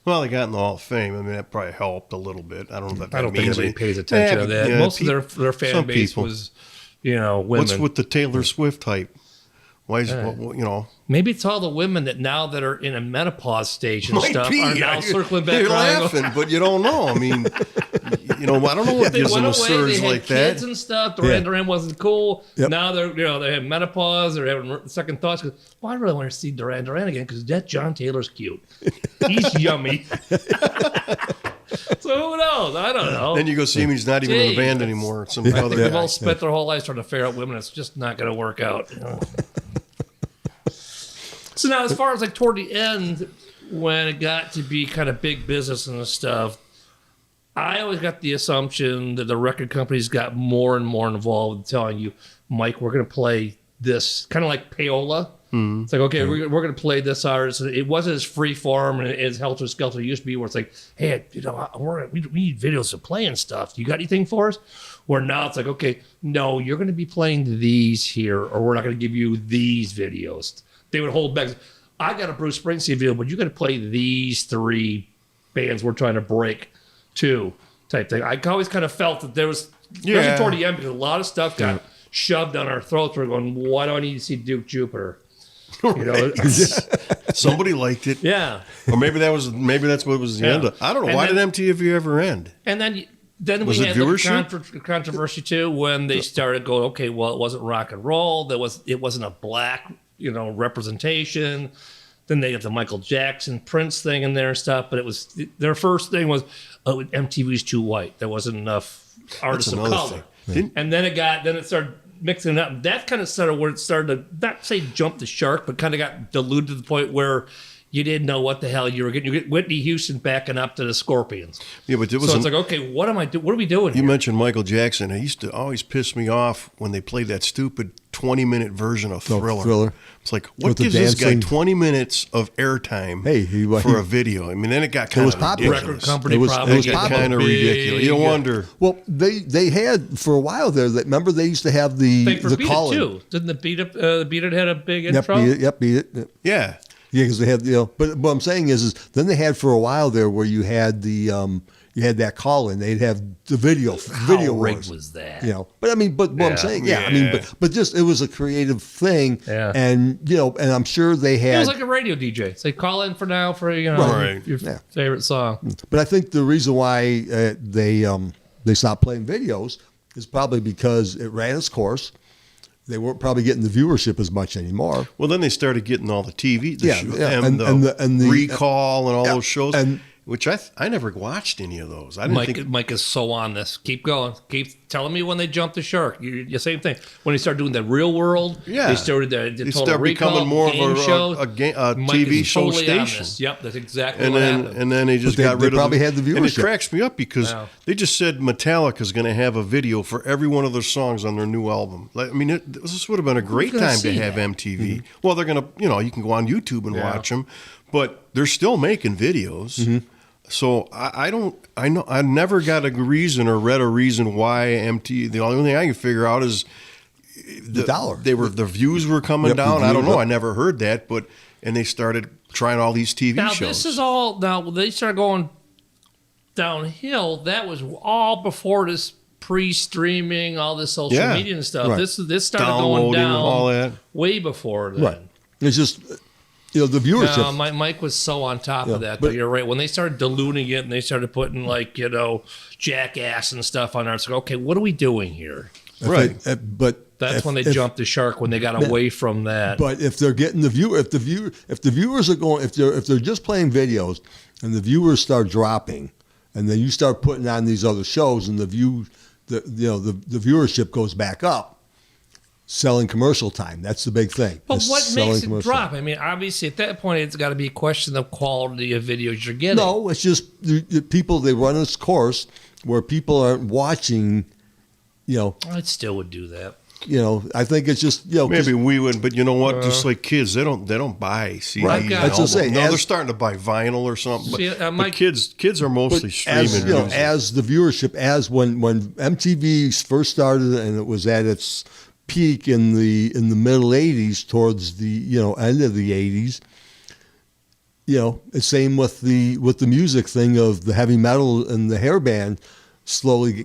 D: Well, they got in the Hall of Fame. I mean, that probably helped a little bit. I don't know if
C: I don't think anybody pays attention to that. Most of their fan base was, women.
D: What's with the Taylor Swift hype? Why is
C: Maybe it's all the women that now that are in a menopause stage and stuff are now circling back
D: You're
C: around.
D: laughing, but you don't know. I mean, I don't know what gives them a surge like that.
C: They had kids and stuff. Duran Duran wasn't cool. Yep. Now they have menopause. They're having second thoughts. Well, I really want to see Duran Duran again because that John Taylor's cute. He's yummy. So who knows? I don't know.
D: Then you go see him. He's not even in the band anymore. Some other
C: They've all spent their whole lives trying to figure out women. It's just not going to work out. So now, as far as like toward the end, when it got to be kind of big business and stuff, I always got the assumption that the record companies got more and more involved in telling you, Mike, we're going to play this, kind of like payola. Mm-hmm. It's like, okay, we're going to play this artist. It wasn't as free form and as Helter Skelter used to be, where it's like, hey, we need videos of playing stuff. You got anything for us? Where now it's like, okay, no, you're going to be playing these here, or we're not going to give you these videos. They would hold back. I got a Bruce Springsteen video, but you got to play these 3 bands we're trying to break too, type thing. I always kind of felt that there was, especially toward the end, because a lot of stuff got shoved down our throats. We're going, why do I need to see Duke Jupiter?
D: Somebody liked it.
C: Yeah.
D: Or maybe that's what was the end of. I don't know.
C: And
D: why did MTV ever end?
C: And then
D: was
C: we
D: it
C: had
D: viewership?
C: controversy too when they started going, okay, well, it wasn't rock and roll. It wasn't a black, representation. Then they got the Michael Jackson Prince thing in there and stuff. But it was their first thing was, MTV's too white. There wasn't enough artists of color. And then it started mixing it up. That kind of started where it started to not say jump the shark, but kind of got diluted to the point where you didn't know what the hell you were getting. You get Whitney Houston backing up to the Scorpions.
D: Yeah, but
C: So it's like, okay, what am I doing? What are we doing
D: You
C: here?
D: mentioned Michael Jackson. It used to always piss me off when they played that stupid 20-minute version of Thriller. It's like, what
B: With the
D: gives this guy
B: dancing.
D: 20 minutes of airtime
B: Hey,
D: for a video? I mean, then it got kind
B: was
D: of
B: popular.
D: ridiculous.
C: Record company
B: It was
C: probably
D: It got
B: popular.
D: kind of
C: big,
D: ridiculous. You wonder.
B: Well, they had for a while there. Remember they used to have the
C: Beat
B: call
C: It too. Didn't the Beat It had a big
B: Yep,
C: intro?
B: beat it. Yep, beat it. Yep.
D: Yeah.
B: Yeah, because they had But what I'm saying is then they had for a while there where you had the you had that call in. They'd have the video
C: How rigged
B: wars.
C: was that?
B: But I mean, but what I'm
C: Yeah.
B: saying, I mean, but just it was a creative thing,
C: Yeah.
B: and and I'm sure they
C: It
B: had.
C: was like a radio DJ. Say, call in for now for
D: Right.
C: your
B: Yeah.
C: favorite song.
B: But I think the reason why they stopped playing videos is probably because it ran its course. They weren't probably getting the viewership as much anymore.
D: Well, then they started getting all the TV,
B: Yeah,
D: and the Recall and all those shows, which I never watched any of those. I didn't think.
C: Mike is so on this. Keep going. Keep telling me when they jumped the shark. You same thing. When they started doing the Real World,
D: Yeah.
C: they started the
D: They
C: Total
D: start
C: Recall
D: becoming more of
C: game show.
D: a
C: Mike
D: TV
C: is
D: show
C: totally on
D: station.
C: this. Yep, that's exactly
D: And
C: what
D: then
C: happened.
D: they just
B: But
D: got
B: they
D: rid of
B: probably had the
D: And it
B: viewership.
D: cracks me up because
C: Wow.
D: they just said Metallica's going to have a video for every one of their songs on their new album. Like, I mean, this would have been a great
C: gonna
D: time to
C: see
D: have
C: that?
D: MTV. Well, they're going to, you can go on YouTube and
C: Yeah.
D: watch them, but they're still making videos. So I never got a reason or read a reason why MTV. The only thing I can figure out is
B: The dollar.
D: The views were coming
B: Yep, the
D: down. I don't
B: views,
D: know.
B: yep.
D: I never heard that, and they started trying all these TV
C: Now
D: shows.
C: this is all. Now they started going downhill. That was all before this pre-streaming, all this social
D: Yeah.
C: media and stuff.
B: Right.
C: This started going
D: Downloading
C: down
D: all that.
C: way before then.
B: Right. It's just the viewership.
C: No, Mike was so on top of that. But you're right. When they started diluting it and they started putting Jackass and stuff on there, it's like, okay, what are we doing here?
D: Right.
B: But
C: That's when they jumped the shark. When they got away from that.
B: But if they're getting if the viewers are going, if they're just playing videos, and the viewers start dropping, and then you start putting on these other shows, and the viewership goes back up. Selling commercial time. That's the big thing.
C: But
B: is
C: what
B: selling
C: makes it
B: commercial
C: drop?
B: time.
C: I mean, obviously, at that point, it's got to be a question of quality of videos you're getting.
B: No, it's just the people, they run its course where people aren't watching,
C: I still would do that.
B: I think it's just, 'cause-
D: Maybe we would, but you know what? Just like kids, they don't buy CDs.
B: Right.
D: and
C: That's
B: what I'm saying.
D: albums. No, they're
B: As-
D: starting to buy vinyl or something. But,
C: See,
D: but kids are mostly
B: But
D: streaming.
B: as
D: music.
B: as the viewership, as when MTV first started and it was at its peak in the middle '80s, towards the end of the '80s, it's same with the music thing of the heavy metal and the hair band slowly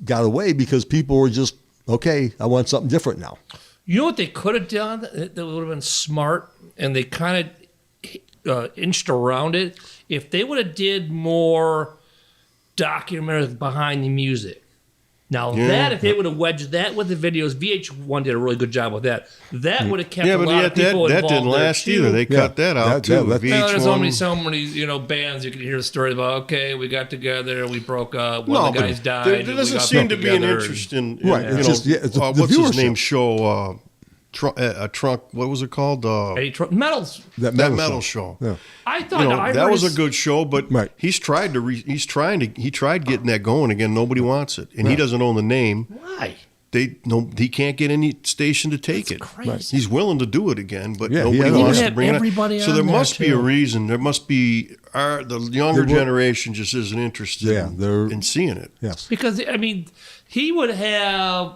B: got away because people were just okay. I want something different now.
C: You know what they could have done that would have been smart, and they kind of inched around it? If they would have did more documentaries behind the music. Now if they would have wedged that with the videos, VH1 did a really good job with that. That would have kept
D: yeah,
C: a
D: but
C: lot of people
D: that
C: involved
D: didn't
C: there,
D: last
C: too.
D: either. They cut that out too.
B: that-
C: Well, there's
D: VH1.
C: so many bands you can hear the story about. Okay, we got together, we broke up. One
D: No,
C: of the
D: but
C: guys died.
D: there
C: we
D: doesn't
C: got
D: seem
C: back
D: to be an
C: together.
D: interest in
B: Right, it's just, it's the
D: what's his
B: viewership.
D: name show? Trunk. What was it called?
C: Metals.
B: That
D: That
B: metal,
D: metal
B: show.
D: show.
B: Yeah.
C: I thought
D: That was a good show, but
B: Right.
D: he tried getting that going again. Nobody wants it, and he doesn't own the name.
C: Why?
D: He can't get any station to take it.
C: Crazy.
D: He's willing to do it again, but
B: Yeah,
D: nobody
B: he
D: wants
C: would
D: to
C: have
D: bring it
C: everybody
D: up. So
C: on
D: there
C: there,
D: must be a
C: too.
D: reason. There must be the younger
B: There will-
D: generation just isn't interested
B: Yeah, they're-
D: in seeing it.
B: Yes.
C: Because he would have.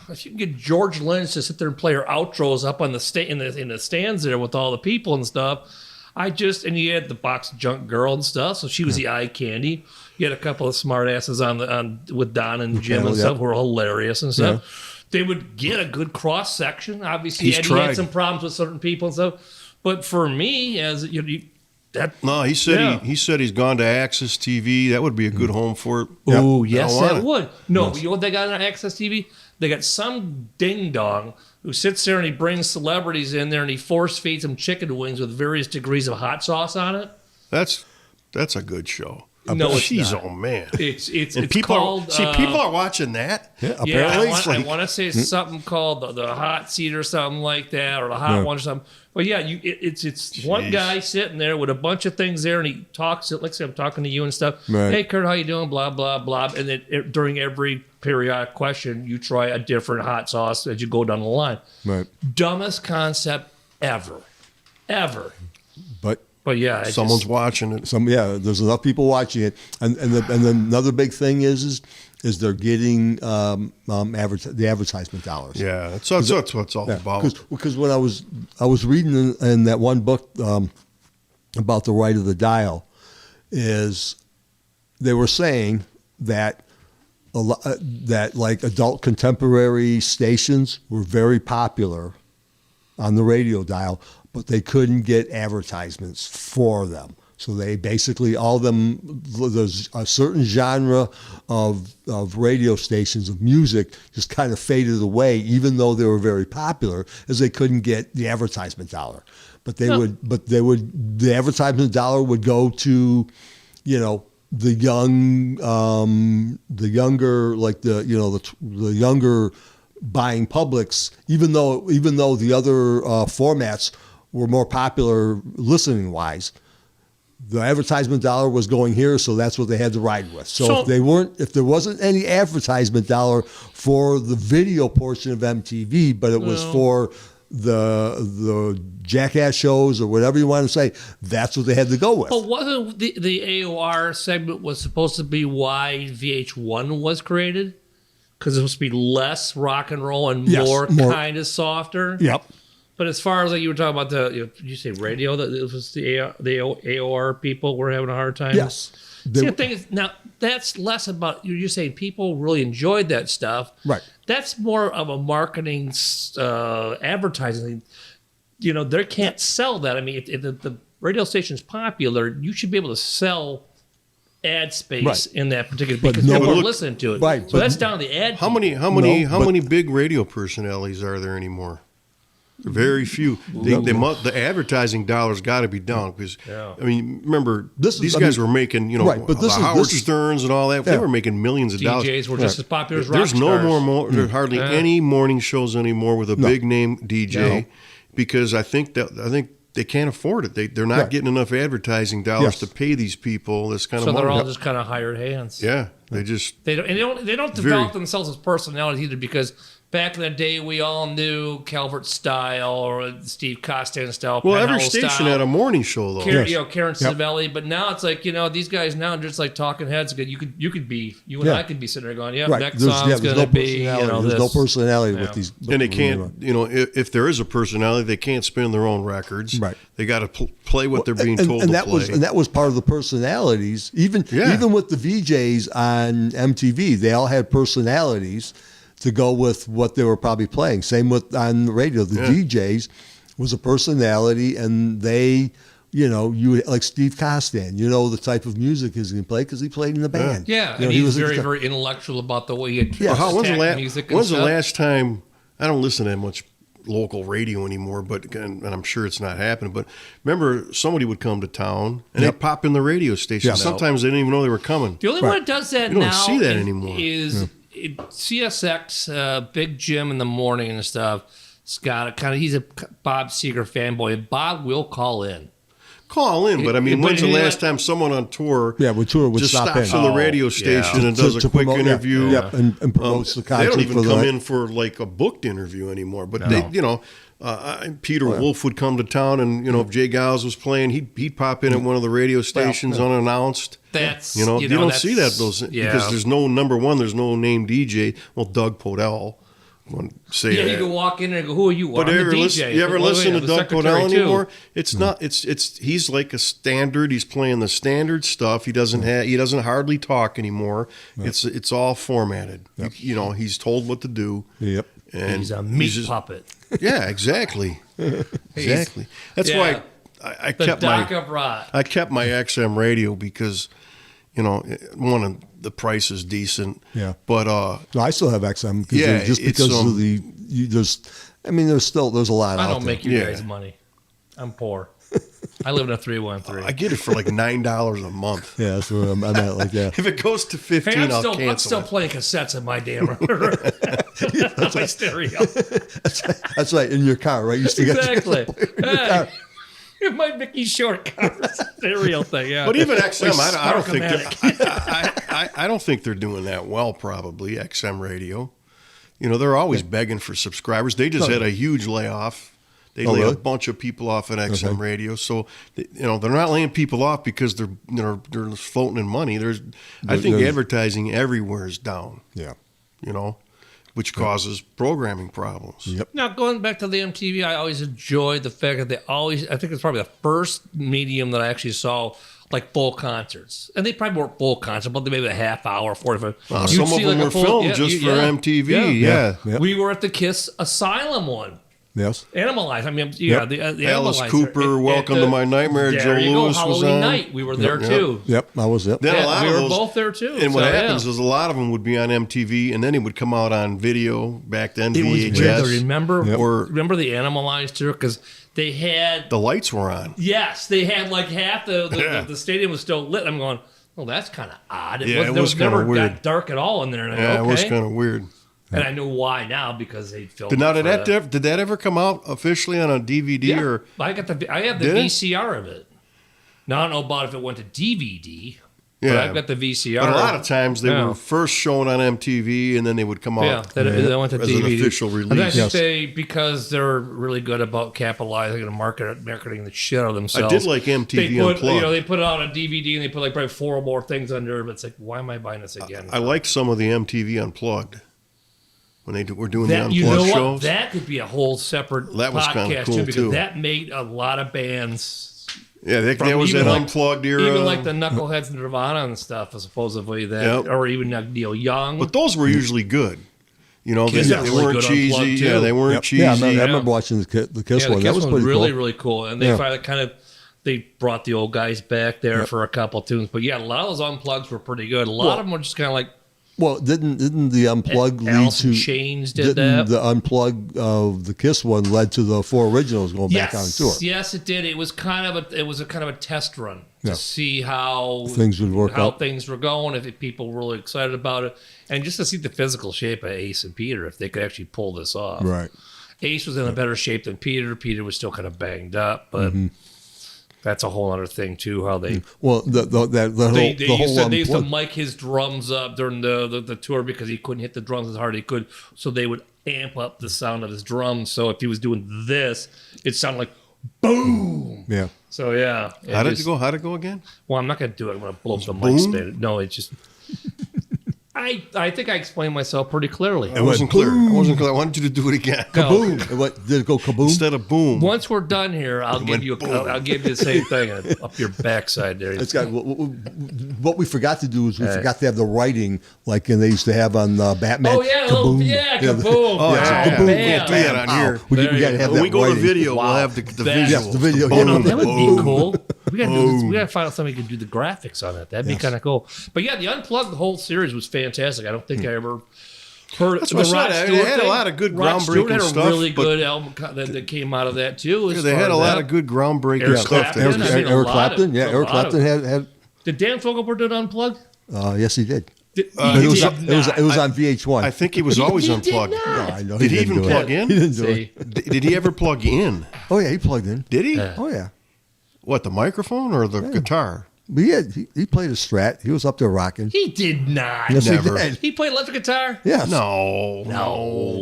C: If you can get George Lynch to sit there and play her outros up on the in the stands there with all the people and stuff, and he had the box junk girl and stuff, so she was the eye candy. You had a couple of smart asses on with Don and Jim
B: panel,
C: and stuff
B: yep.
C: who were hilarious and stuff. They would get a good cross section. Obviously,
D: He's
C: Eddie
D: tried.
C: had some problems with certain people and stuff, but for me,
D: No, he said
C: Yeah.
D: he said he's gone to Access TV. That would be a good home for it.
C: Oh,
D: I
C: yes,
D: don't want
C: that
D: it.
C: would. No, you know what they got on Access TV? They got some ding dong who sits there and he brings celebrities in there and he force feeds them chicken wings with various degrees of hot sauce on it.
D: That's a good show.
C: No, it's
D: Jeez,
C: not.
D: oh man.
C: It's
D: And people
C: called.
D: people are watching that.
B: Yeah,
C: Yeah,
B: apparently.
C: I want to say it's something called the hot seat or something like that, or the hot one or something. But yeah, it's one guy sitting there with a bunch of things there, and he talks. Like I said, I'm talking to you and stuff.
B: Right.
C: Hey, Kurt, how you doing? Blah blah blah. And then during every periodic question, you try a different hot sauce as you go down the line.
B: Right.
C: Dumbest concept ever. But yeah,
D: Someone's watching it.
B: There's enough people watching it, and then another big thing is they're getting the advertisement dollars.
D: Yeah, that's what it's all about.
B: Because when I was reading in that one book about the right of the dial, is they were saying that that like adult contemporary stations were very popular on the radio dial, but they couldn't get advertisements for them. So they basically, there's a certain genre of radio stations of music just kind of faded away, even though they were very popular, as they couldn't get the advertisement dollar. But the advertisement dollar would go to, the younger buying publics, even though the other formats were more popular listening wise. The advertisement dollar was going here, so that's what they had to ride with. So if there wasn't any advertisement dollar for the video portion of MTV, but it was for the Jackass shows or whatever you want to say, that's what they had to go with.
C: But wasn't the AOR segment was supposed to be why VH1 was created? Because it was supposed to be less rock and roll and more kind of softer.
B: Yep.
C: But as far as like you were talking about did you say radio? That it was the AOR people were having a hard time.
B: Yes.
C: See, the thing is, now that's less about you're saying people really enjoyed that stuff.
B: Right.
C: That's more of a marketing, advertising. They can't sell that. I mean, if the radio station's popular, you should be able to sell ad space in that particular because people are listening to it.
B: Right.
C: So that's down the ad.
D: How many big radio personalities are there anymore? Very few. The advertising dollars got to be down because I mean, remember these guys were making the Howard Sterns and all that. They were making millions of dollars.
C: DJs were just as popular as rock
D: There's
C: stars.
D: There's hardly any morning shows anymore with a big name DJ because I think they can't afford it. They're not getting enough advertising dollars to pay these people this kind of money.
C: So they're all just kind of hired hands.
D: Yeah, they
C: don't develop themselves as personalities either because. Back in the day, we all knew Calvert Style or Steve Costan style.
D: Well, every station had a morning show, though.
C: Karen Civelli. But now it's like these guys now are just like talking heads. You and I could be sitting there going, next song's going to be
B: there's no personality with these.
D: And they can't, if there is a personality, they can't spin their own records.
B: Right.
D: They got to play what they're being told to play.
B: And that was part of the personalities. Even with the VJs on MTV, they all had personalities to go with what they were probably playing. Same with on the radio. The DJs was a personality, and they, you like Steve Costan, the type of music he's going to play because he played in the band.
C: Yeah, and he was very, very intellectual about the way he attacked music.
D: When's the last time? I don't listen to that much local radio anymore, and I'm sure it's not happening. But remember, somebody would come to town and they'd pop in the radio station. Sometimes they didn't even know they were coming.
C: The only one that does that
D: you
C: now
D: don't see that anymore.
C: Is CSX, Big Jim in the morning and stuff. Scott, he's a Bob Seger fanboy, and Bob will call in.
D: But I mean, when's the last time someone on tour?
B: Would
D: just
B: stop
D: stops
B: in
D: the radio station and does a quick interview.
B: And promotes the concert.
D: They don't even come in for like a booked interview anymore. But Peter Wolf would come to town, and if Jay Giles was playing, he'd pop in at one of the radio stations unannounced.
C: That's
D: you don't see that because there's no there's no name DJ. Well, Doug Podell. You
C: can walk in there and go, "Who are you?"
D: But you ever listen to Doug Podell anymore? It's not. He's like a standard. He's playing the standard stuff. He doesn't hardly talk anymore. Yep. It's all formatted. Yep. He's told what to do.
B: Yep.
C: And he's a meat puppet.
D: Yeah, exactly. Exactly. That's why I kept my XM radio because one of the price is decent.
B: Yeah.
D: But
B: no, I still have XM just because of there's a lot.
C: I don't make you guys money. I'm poor. I live in a 313.
D: I get it for like $9 a month.
B: Yeah, that's what I'm at like that.
D: If it goes to 15,
C: Hey,
D: I'll cancel
C: I'm still
D: it.
C: playing cassettes in my damn my stereo.
B: That's right, in your car, right? You still got
C: Exactly.
B: your car.
C: Hey, my Mickey Short stereo thing, yeah.
D: But even XM, I don't think
C: Spark-O-Matic.
D: I don't think they're doing that well. Probably XM radio. You know, they're always begging for subscribers. They just had a huge layoff. They laid
B: really?
D: a bunch of people off at XM radio. So, they're not laying people off because they're floating in money. I think advertising everywhere is down.
B: Yeah.
D: You know, which causes programming problems.
B: Yep.
C: Now, going back to the MTV, I always enjoyed the fact that I think it's probably the first medium that I actually saw like full concerts. And they probably weren't full concerts, but they maybe a half hour, 45 minutes.
D: Some of them were filmed just for MTV. Yeah.
B: Yeah.
C: We were at the Kiss Asylum one.
B: Yes.
C: Animalize. I mean, the
D: Alice
C: Animalizer.
D: Cooper, Welcome to My Nightmare.
C: There
D: Joe
C: you go.
D: Lewis was
C: Halloween
D: on.
C: night. We were there too.
B: Yep, I was it.
D: Then a
C: Yeah,
D: lot
C: we
D: of
C: were
D: those,
C: both there too.
D: And what
C: So,
D: happens
C: yeah.
D: is a lot of them would be on MTV, and then it would come out on video back then,
C: It was
D: VHS.
C: weird. Remember,
D: Or
C: remember the Animalizer? Because they had
D: the lights were on.
C: yes, they had like half the stadium was still lit. I'm going, well, that's kind of odd.
D: Yeah, it
C: there
D: was kinda
C: never
D: weird.
C: got dark at all in there. And I go,
D: Yeah,
C: okay.
D: it was kind of weird.
C: And I know why now because they filmed.
D: Did
C: it for
D: did that ever come out officially on a DVD
C: Yeah,
D: or?
C: I have the
D: Did it?
C: VCR of it. Now I don't know about if it went to DVD. But
D: Yeah,
C: I've got the VCR.
D: But a lot of times they
C: Yeah.
D: were first shown on MTV, and then they would come
C: Yeah,
D: out
C: they went to
D: as
C: DVD.
D: an official
C: And I
D: release.
C: think they, because they're really good about capitalizing and marketing the shit out of
D: I
C: themselves.
D: did like
C: They
D: MTV
C: put,
D: Unplugged.
C: they put it out on DVD and they put like probably 4 more things under it. But it's like, why am I buying this again?
D: I liked some of the MTV Unplugged when they were doing the
C: that,
D: Unplugged
C: you know
D: shows.
C: what? That could be a whole separate
D: That was kinda
C: podcast
D: cool,
C: too, because
D: too.
C: that made a lot of bands.
D: Yeah, that
C: From
D: was
C: even
D: that
C: like-
D: Unplugged era.
C: Even like the Knuckleheads and Nirvana and stuff, supposedly that,
D: Yep.
C: or even Neil Young.
D: But those were usually good. You know,
C: Kiss
D: they
C: got really
D: weren't
C: good
D: cheesy.
C: Unplugged,
D: Yeah,
C: too.
D: they weren't
B: Yep.
D: cheesy.
B: Yeah, I remember watching the Kiss
C: yeah,
B: one.
C: the
B: That
C: Kiss
B: was
C: one
B: pretty
C: really,
B: cool.
C: really cool. And they
B: Yeah.
C: finally they brought the old guys back there for a couple tunes. But yeah, a lot of those unplugs were pretty good. A lot of them were just kind of like
B: Well, didn't the Unplugged lead
C: Alice in
B: to...
C: Chains did
B: Didn't
C: that.
B: the Unplugged of the Kiss one led to the 4 originals going back on tour?
C: Yes, it did. It was kind of a test run to
B: Yeah.
C: see how
B: Things would work
C: how
B: out.
C: things were going, if people were really excited about it, and just to see the physical shape of Ace and Peter, if they could actually pull this off.
B: Right.
C: Ace was in a better shape than Peter. Peter was still kind of banged up, but that's a whole other thing too. How they
B: Well, the whole
C: they used to
B: Unplugged...
C: mic his drums up during the tour because he couldn't hit the drums as hard as he could. So they would amp up the sound of his drums. So if he was doing this, it sounded like boom.
B: Yeah.
C: So yeah.
D: How did it go? How'd it go again?
C: Well, I'm not going to do it. I'm going to blow up the
D: boom?
C: mic stand. No, it just. I think I explained myself pretty clearly.
D: I wasn't clear. I wasn't clear. I wanted you to do it again.
B: Boom. Did it go kaboom?
D: Instead of boom.
C: Once we're done here, I'll give
D: went
C: you
D: boom.
C: I'll give you the same thing up your backside there.
B: It's got, what we forgot to do is we forgot to have the writing like they used to have on Batman.
C: Oh yeah,
B: Kaboom.
C: kaboom!
D: Oh,
C: yeah,
D: yeah.
B: Kaboom.
D: We can't do that on
B: Ow.
D: here.
B: We
C: There
B: got to
C: you
B: have
C: go.
B: that
D: When we go to
B: writing.
D: video, we'll
C: Wow.
D: have the
C: That-
B: Yes,
D: visuals.
B: the video.
C: Oh no, that would
D: Boom.
C: be cool. We gotta find out somebody who can do the graphics on it. That'd be kind of cool. But yeah, the Unplugged, the whole series was fantastic. I don't think I ever heard
D: That's
C: the
D: what I
C: Rod
D: said.
C: Stewart
D: They had a
C: thing.
D: lot of good
C: Rod Stewart had
D: groundbreaking
C: a
D: stuff,
C: really
D: but-
C: good album that came out of that too.
D: Yeah, they had a lot of good groundbreaking
C: Eric
D: stuff
C: Clapton.
D: there.
C: I mean, a
B: Eric
C: lot
B: Clapton.
C: of-
B: Yeah,
C: a
B: Eric
C: lot of-
B: Clapton had.
C: Did Dan Fogelberg do it Unplugged?
B: Yes, he did.
C: Did,
B: But
C: he
B: it was
C: did
B: it was
C: not.
B: on VH1.
D: I think he was always
C: He
D: unplugged.
C: did not.
B: No, I know
D: Did he
B: didn't
D: even
B: do
D: plug
B: it.
D: in?
B: He didn't do
C: See?
B: it.
D: Did he ever plug in?
B: Oh yeah, he plugged in.
D: Did he?
B: Oh yeah.
D: What, the microphone or the guitar?
B: But he played a Strat. He was up there rocking.
C: He did not.
B: Yes,
D: Never.
B: he did.
C: He played electric guitar?
B: Yes.
D: No.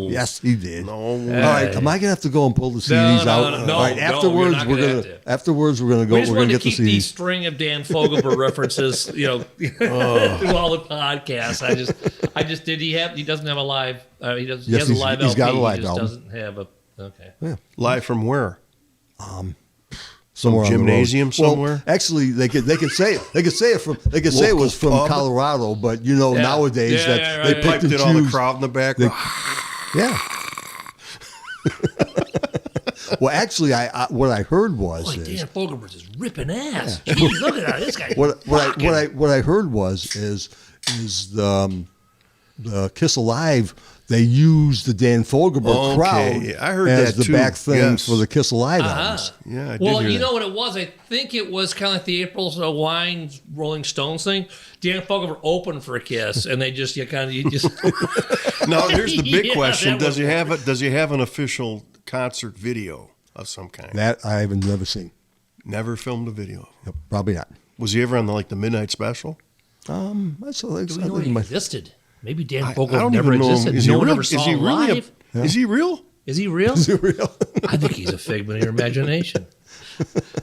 B: Yes, he did.
D: No.
B: All right, am I gonna have to go and pull the CDs
C: no,
B: out?
C: no,
B: All right,
C: no,
B: afterwards
C: you're not
B: we're
C: gonna
B: gonna
C: have to.
B: afterwards we're gonna go.
C: We just
B: We're gonna
C: wanted to
B: get the
C: keep these
B: CDs.
C: string of Dan Fogelberg references, through all the podcasts. I just did. He doesn't have a live. He does.
B: Yes,
C: he has a live
B: he's
C: LP.
B: got a live
C: he just
B: album.
C: doesn't have a. Okay.
D: Live from where?
B: Somewhere on the road.
D: gymnasium
B: Well,
D: somewhere?
B: actually, they could say it was from
D: pub?
B: Colorado, but nowadays
C: Yeah,
B: that
C: right,
B: they
C: right.
B: picked
D: Piped
B: and
D: it all the
B: choose.
D: crowd in the back.
B: Yeah. Well, actually, what I heard was
C: Boy,
B: is
C: Dan Fogelberg is ripping ass. Jeez, look at that. This guy.
B: what I heard was the Kiss Alive, they used the Dan Fogelberg crowd
D: I heard
B: as
D: that
B: the
D: too.
B: back thing
D: Yes.
B: for the Kiss Alive albums.
D: Yeah, I did
C: Well,
D: hear
C: you
D: that.
C: know what it was? I think it was kind of like the April Wine Rolling Stones thing. Dan Fogelberg opened for Kiss, and they just you just.
D: Now, here's the big
C: Yeah,
D: question:
C: that
D: Does
C: was-
D: he have it? Does he have an official concert video of some kind?
B: That I haven't never seen.
D: Never filmed a video.
B: Yep, probably not.
D: Was he ever on the midnight special?
B: That's like,
C: We know he existed. Maybe Dan
D: I
C: Fogelberg
D: don't
C: never
D: even know.
C: existed.
D: Is
C: No
D: he
C: one
D: real?
C: ever saw
D: Is he
C: him
D: really?
C: live.
D: Is he real?
C: Is he real?
B: Is it real?
C: I think he's a figment of your imagination.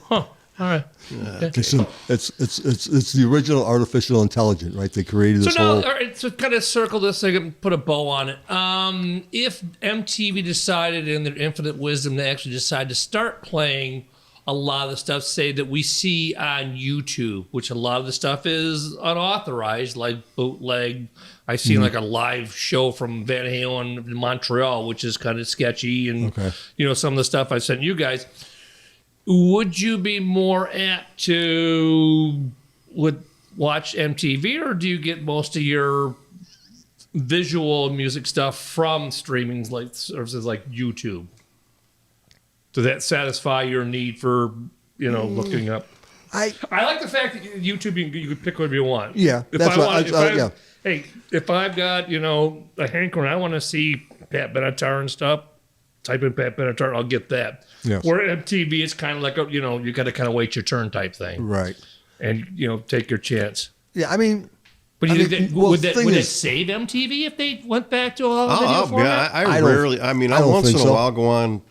C: Huh. All right. Okay.
B: It's the original artificial intelligence, right? They created
C: So
B: this
C: now,
B: whole.
C: all right, so kind of circle this thing and put a bow on it. If MTV decided in their infinite wisdom to actually decide to start playing a lot of the stuff, say that we see on YouTube, which a lot of the stuff is unauthorized, like bootleg. I've seen like a live show from Van Halen in Montreal, which is kind of sketchy, and some of the stuff I sent you guys. Would you be more apt to watch MTV, or do you get most of your visual music stuff from streaming like services like YouTube? Does that satisfy your need for looking up? I like the fact that YouTube you can pick whatever you want.
B: Yeah,
C: If
B: that's
C: I
B: what
C: want,
B: yeah.
C: Hey, if I've got a hankering, I want to see Pat Benatar and stuff. Type in Pat Benatar, I'll get that.
B: Yes.
C: Where MTV, it's kind of like you got to kind of wait your turn type thing,
B: Right.
C: and take your chance.
B: Yeah, I mean.
C: But you
B: I
C: think
B: mean,
C: that,
B: well,
C: would
B: the
C: that
B: thing
C: would it
B: is-
C: save MTV if they went back to a video format?
D: I
B: don't-
D: rarely. I mean,
B: I don't
D: once in
B: think
D: a
B: so.
D: while go on.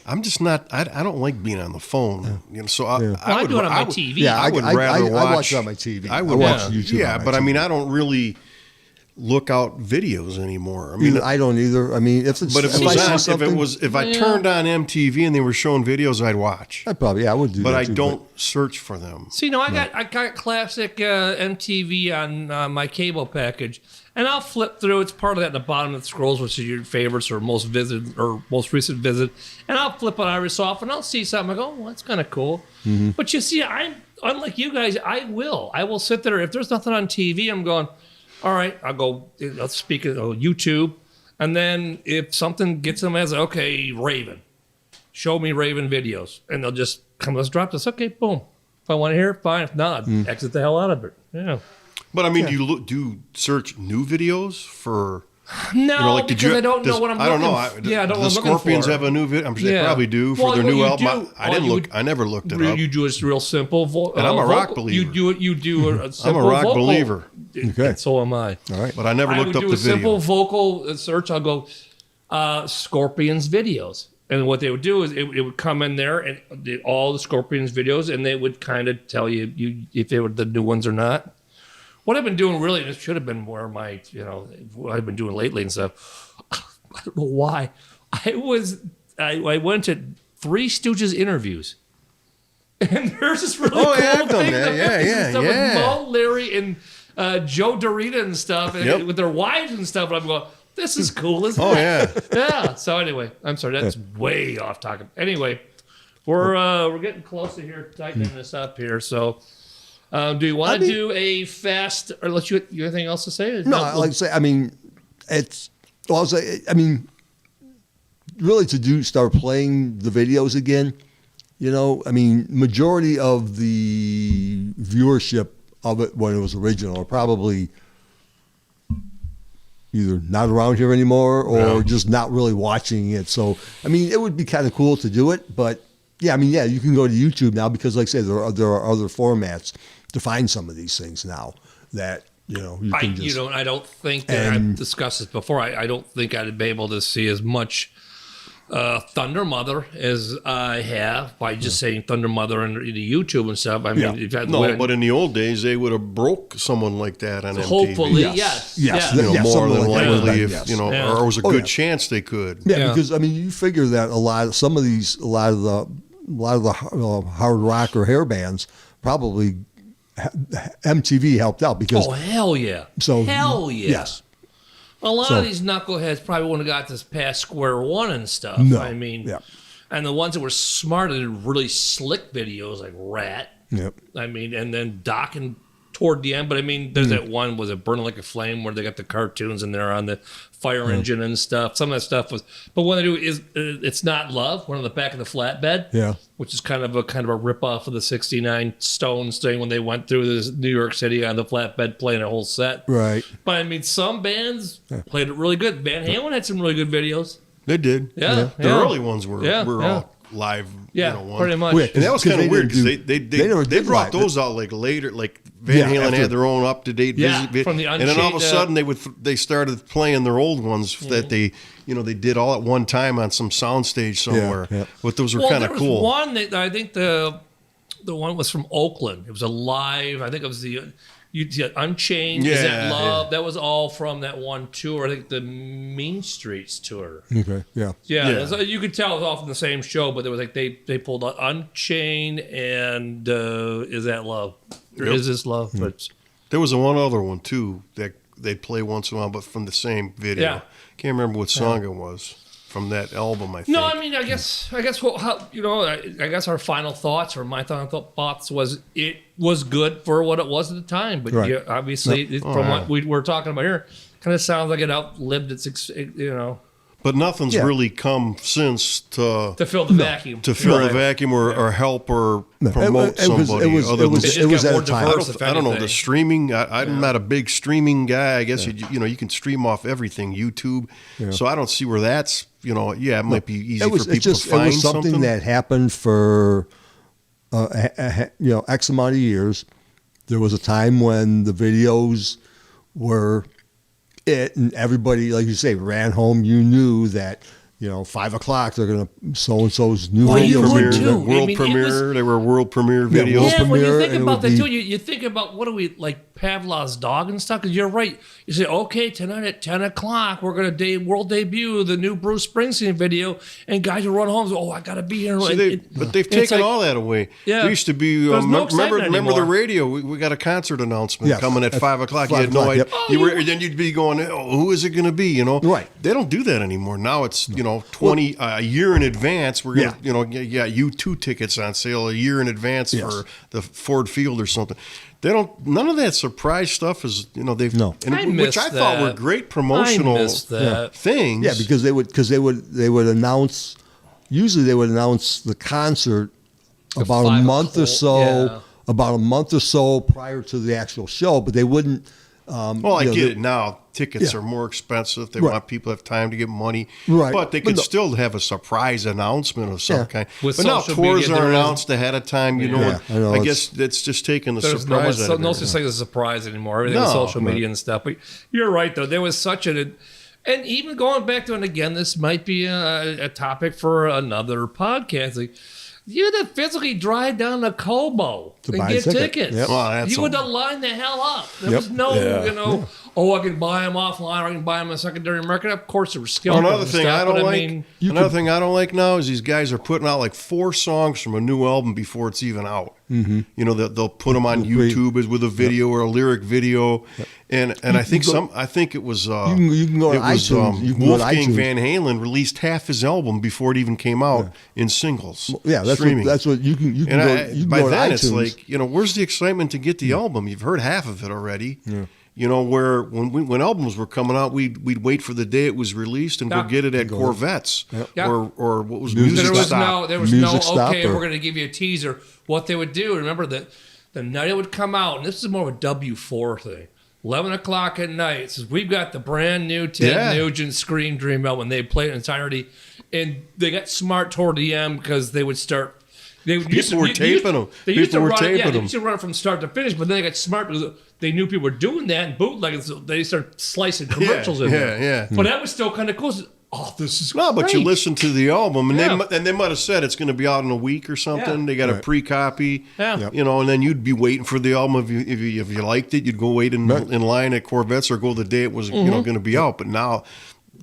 D: I'm just not. I don't like being on the phone. So I
C: I
D: would.
C: do it on my
D: I would-
C: TV.
B: Yeah,
D: I would rather
B: I
D: watch.
B: watch it on my TV.
D: I would
B: I watch
D: watch
B: YouTube
D: Yeah,
B: on my
D: but I
B: TV.
D: mean, I don't really look out videos anymore. I mean,
B: I don't either. I mean, if it's
D: but if it
B: I
D: was
B: see
D: on,
B: something,
D: if I turned on MTV and they were showing videos, I'd watch.
B: I probably I would do
D: But
B: that
D: I
B: too,
D: don't search for them.
C: See, no, I got classic MTV on my cable package, and I'll flip through. It's part of that in the bottom of the scrolls, which is your favorites or most visited or most recent visit, and I'll flip it every so often. I'll see something. I go, well, that's kind of cool. But you see, I'm unlike you guys. I will sit there if there's nothing on TV. I'm going, all right. I'll speak of YouTube, and then if something gets them as okay, Raven, show me Raven videos, and they'll just come. Let's drop this. Okay, boom. If I want to hear it, fine. If not, exit the hell out of it. Yeah.
D: But I mean, do you search new videos for?
C: No,
D: Like,
C: because I don't know what I'm
D: I don't
C: looking
D: know.
C: for. Yeah, I don't know
D: The
C: what I'm looking
D: Scorpions
C: for.
D: have a new video. I'm sure they
C: Yeah.
D: probably do for
C: Well,
D: their
C: what
D: new
C: you
D: album.
C: do-
D: I
C: all
D: didn't
C: you
D: look.
C: would-
D: I never looked it up.
C: You do a real simple
D: And I'm a rock
C: vocal.
D: believer.
C: You do a simple
D: I'm a rock
C: vocal.
D: believer.
B: Okay.
C: And so am I.
B: All right.
D: But I never
C: I
D: looked
C: would
D: up
C: do
D: the
C: a simple
D: video.
C: vocal search. I'll go Scorpions videos. And what they would do is it would come in there and all the Scorpions videos, and they would kind of tell you if they were the new ones or not. What I've been doing really, and it should have been more my, what I've been doing lately and stuff. I don't know why. I went to Three Stooges interviews. And there's this really
D: Oh,
C: cool
D: yeah, I've done
C: thing
D: that.
C: in the
D: Yeah,
C: 50s and
D: yeah,
C: stuff
D: yeah.
C: with Mo, Larry, and Joe Dorita and stuff, and
D: Yep.
C: with their wives and stuff. And I'm going, this is cool, isn't
D: Oh
C: it?
D: yeah.
C: Yeah. So anyway, I'm sorry, that's way off topic. Anyway, we're getting closer here, tightening this up here. So, do you want to do a fast, or let you anything else to say?
B: No, like I say, I mean, it's. Well, I was like, I mean, really to start playing the videos again. I mean, majority of the viewership of it when it was original are probably either not around here anymore or just not really watching it. So, I mean, it would be kind of cool to do it, but yeah, I mean, yeah, you can go to YouTube now because, like I say, there are other formats to find some of these things now that you can just.
C: I don't think that I've discussed this before. I don't think I'd be able to see as much Thunder Mother as I have by just saying Thunder Mother and the YouTube and stuff. I mean, if
D: But in the old days, they would have broke someone like that on MTV.
C: hopefully,
B: Yes.
C: yes.
B: Yes. Yeah,
D: More
B: something
D: than
B: like that.
D: likely,
B: Yeah.
D: if
B: Yes.
C: Yeah.
D: or it was a
B: Oh,
D: good
B: yeah.
D: chance they could.
B: Yeah,
C: Yeah.
B: because I mean, you figure that a lot of the hard rock or hair bands probably MTV helped out because
C: Oh hell yeah!
B: So,
C: hell yeah!
B: yes.
C: A lot
B: So-
C: of these knuckleheads probably wouldn't have got this past square one and stuff.
B: No.
C: I mean,
B: Yeah.
C: and the ones that were smart and did really slick videos like Rat.
B: Yep.
C: I mean, and then Doc and toward the end, but I mean, there's that one, was it Burning Like a Flame, where they got the cartoons and they're on the fire engine and stuff. Some of that stuff was, but what they do is, It's Not Love, one on the back of the flatbed, which is kind of a rip off of the '69 Stones thing when they went through this New York City on the flatbed playing a whole set.
B: Right.
C: But I mean, some bands played it really good. Van Halen had some really good videos.
D: They did.
C: Yeah.
D: The early ones were all live.
C: Pretty much.
B: Yeah,
D: And that was kind of weird because
B: never
D: they
B: did
D: brought
B: live.
D: those out like later, like Van Halen
B: after-
D: had their own up to date
C: from the
D: and then all of a
C: Unchained,
D: sudden they started playing their old ones that they did all at one time on some soundstage somewhere.
B: Yeah.
D: But those were kind of cool.
C: There was one that I think the one was from Oakland. It was a live. I think it was the Unchained. Is That Love? That was all from that one tour. I think the Mean Streets tour.
B: Okay. Yeah.
C: Yeah. So you could tell it was all from the same show, but there was like they pulled out Unchained and Is That Love? Or Is This Love? But
D: There was one other one too that they'd play once in a while, but from the same video.
C: Yeah.
D: Can't remember what song it was from that album. I think.
C: no, I mean, I guess I guess our final thoughts or my final thoughts was it was good for what it was at the time, but
B: Right.
C: obviously from what we were talking about here, kind of sounds like it outlived its
D: But nothing's really come since to
C: fill the vacuum.
D: to fill the vacuum or help or promote
B: It was-
D: somebody.
B: it was-
D: other
B: it was-
D: than,
C: It just got
B: at
C: more
B: a time.
C: diverse, if
D: I don't know, the
C: anything.
D: streaming. I'm not a big streaming guy. I guess you can stream off everything, YouTube. So I don't see where that's it might be easy for people to find
B: it was something that happened for X amount of years. There was a time when the videos were it, and everybody, like you say, ran home. You knew that 5 o'clock they're gonna so and so's new
C: Well, you
B: video
C: would
B: premiere.
C: too.
D: world
C: I mean, it
D: premiere.
C: was-
D: They were world premiere
B: Yeah,
D: videos.
B: world
C: Yeah, when you
B: premiere,
C: think
B: and it
C: about
B: would
C: that
B: be-
C: too, you think about what are we like Pavlov's dog and stuff. Because you're right. You say, okay, tonight at 10 o'clock we're gonna world debut the new Bruce Springsteen video, and guys will run home. And say, I gotta be here.
D: See, but they've taken all that away.
C: Yeah.
D: There used to be.
C: There's no excitement
D: remember the
C: anymore.
D: radio? We got a concert announcement
B: Yes,
D: coming at 5 o'clock. You
B: 5
D: had no
B: o'clock,
D: idea.
B: yep.
D: Then you'd be going, who is it going to be?
B: Right.
D: They don't do that anymore. Now it's 20 a year in advance. We're gonna U2 tickets on sale a year in advance for the Ford Field or something. They don't. None of that surprise stuff is. They've
B: No.
D: and
C: I
D: which
C: miss
D: I thought were
C: that.
D: great promotional
C: I miss that.
D: things.
B: Yeah, because they would announce. Usually, they would announce the concert about a
C: 5
B: month or
C: o'clock,
B: so.
C: yeah.
B: About a month or so prior to the actual show, but they wouldn't.
D: Well, I get it now. Tickets are more expensive. They want people to have time to get money.
B: Right.
D: But they could still have a surprise announcement of some kind.
C: With
D: but now
C: social
D: tours
C: media,
D: are
C: there is-
D: announced ahead of time. You know,
B: Yeah, I know,
D: I
B: it's-
D: guess that's just taking the
C: There's
D: surprise out of
C: no
D: it.
C: such thing as a surprise anymore. Everything
D: No,
C: is social
D: right.
C: media and stuff. But you're right, though. There was such and even going back to, and again, this might be a topic for another podcast. Like, you had to physically drive down to Cobo
B: To
C: and
B: buy a
C: get
B: ticket.
C: tickets.
B: Yep.
D: Well, that's
C: You
D: a-
C: had to line the hell up. There
B: Yep.
C: was no, I can buy them offline or I can buy them on a secondary market. Of course, there were skill.
D: Another thing I don't like. Thing I don't like now is these guys are putting out like 4 songs from a new album before it's even out. Mm-hmm. They'll put them on YouTube as with a video or a lyric video, and I think it was
B: You can go to iTunes. You can go to
D: Wolfgang
B: iTunes.
D: Van Halen released half his album before it even came out in singles.
B: Yeah,
D: streaming.
B: that's what you can. You can
D: And
B: go. You can
D: by
B: go
D: then
B: to
D: it's
B: iTunes.
D: like, where's the excitement to get the album? You've heard half of it already. Yeah. Where when albums were coming out, we'd wait for the day it was released and go get it at Corvettes or what was Music Stop.
C: There was
B: Music
C: no,
B: Stop
C: okay,
B: or-
C: we're going to give you a teaser. What they would do, remember that the night it would come out, and this is more of a W4 thing. 11 o'clock at night, it says, we've got the brand new Ted Nugent Scream Dream out when they played it in entirety. And they got smart toward the end because they would start.
D: People were taping them.
C: They used to
D: People were
C: run,
D: taping
C: they
D: them.
C: used to run it from start to finish, but then they got smart because they knew people were doing that and bootlegging, so they started slicing commercials in there.
D: Yeah.
C: But that was still kind of cool. This is
D: No, but you
C: great.
D: listen to the album, and
C: Yeah.
D: they might have said it's going to be out in a week or something.
C: Yeah.
D: They got a pre-copy,
C: Yeah.
D: and then you'd be waiting for the album. If you liked it, you'd go wait in line at Corvettes or go the day it was going to be out. But now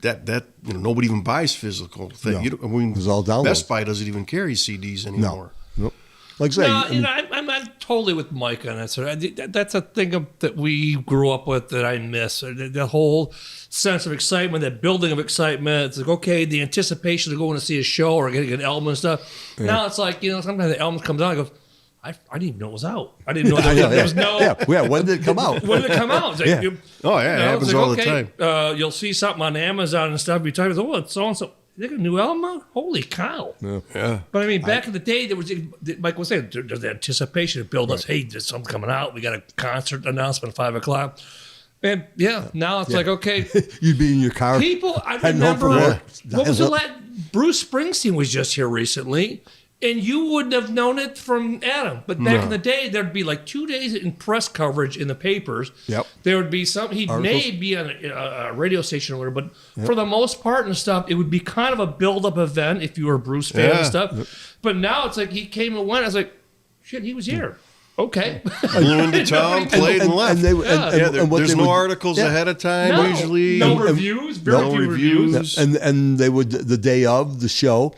D: that nobody even buys physical thing.
B: No. It's all download.
D: Best Buy doesn't even carry CDs anymore.
B: Nope. Like I say,
C: No, I'm totally with Mike on that. So that's a thing that we grew up with that I miss. The whole sense of excitement, that building of excitement. It's like, okay, the anticipation of going to see a show or getting an album and stuff. Now it's like, sometimes the album comes out and I go, I didn't even know it was out. I didn't know there was no.
B: Yeah. When did it come out?
C: When did it come out? It's like,
B: Yeah.
C: you
D: It happens all the time.
C: You'll see something on Amazon and stuff. You type, oh, it's so and so. They got a new album out? Holy cow.
D: Yeah.
C: But I mean, back in the day, there was, Mike was saying, there's the anticipation to build us, hey, there's something coming out. We got a concert announcement at 5 o'clock. And now it's like, okay.
B: You'd be in your car.
C: People, I
B: heading home
C: remember,
B: from work.
C: what was the last, Bruce Springsteen was just here recently. And you wouldn't have known it from Adam. But back in the day, there'd be like 2 days in press coverage in the papers.
B: Yep.
C: There would be some, he may be on a radio station or whatever, but for the most part and stuff, it would be kind of a build-up event if you were a Bruce fan and stuff. Yep. But now it's like he came and went. I was like, shit, he was here. Okay.
D: Blew into town, played and left. There's no articles ahead of time usually.
C: No reviews. Very few reviews.
B: And they would, the day of the show,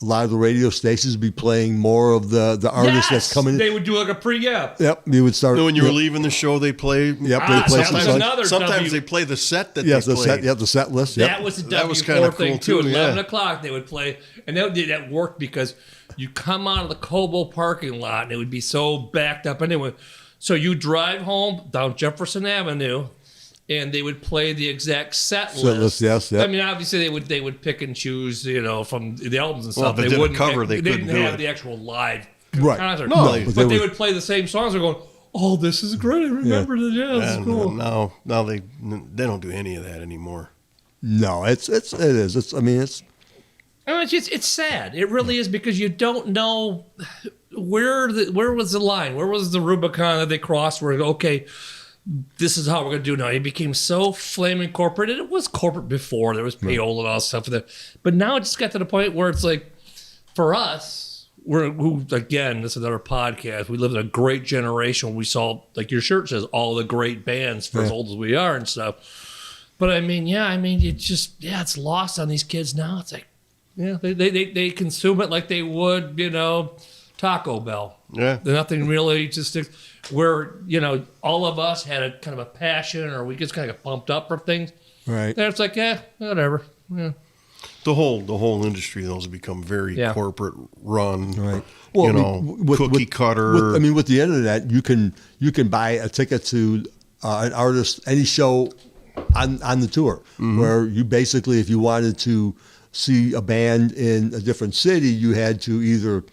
B: a lot of the radio stations would be playing more of the artists that's coming in.
C: They would do like a pre-gap.
B: Yep. You would start.
D: When you were leaving the show, they play.
B: Yep. They play some songs.
D: Sometimes they play the set that
B: the set. Yeah, the set list. Yep.
C: That was the
D: that was
C: W4 thing
D: cool
C: too. At 11
D: yeah.
C: o'clock, they would play. And that worked because you come out of the Cobo parking lot and it would be so backed up anyway. So you drive home down Jefferson Avenue, and they would play the exact set list.
B: Yes, yep.
C: I mean, obviously they would pick and choose, from the albums and
D: Well,
C: stuff.
D: if they didn't cover, they
C: didn't
D: couldn't do
C: have
D: it.
C: the actual live
B: Right.
C: concert.
B: No,
C: but they would play the same songs. They're going, oh, this is great. I remember this. Yeah, this is cool.
D: Now they don't do any of that anymore.
B: No, it is. I mean, it's
C: it's sad. It really is, because you don't know where was the line, where was the Rubicon that they crossed. Where okay, this is how we're going to do it now. It became so flaming corporate, and it was corporate before. There was payola and all stuff for that, but now it just got to the point where it's like, for us, again, this is another podcast. We live in a great generation where we saw, like your shirt says, all the great bands for as old as we are and stuff. But it's lost on these kids now. It's like, they consume it like they would, Taco Bell.
D: Yeah.
C: Nothing really just where, all of us had a kind of a passion, or we just kind of got pumped up for things.
B: right.
C: And it's like, whatever. Yeah.
D: The whole industry though has become very corporate run.
B: Right. Well,
D: cookie cutter.
B: With the internet, you can buy a ticket to an artist, any show on the tour, where you basically, if you wanted to see a band in a different city, you had to either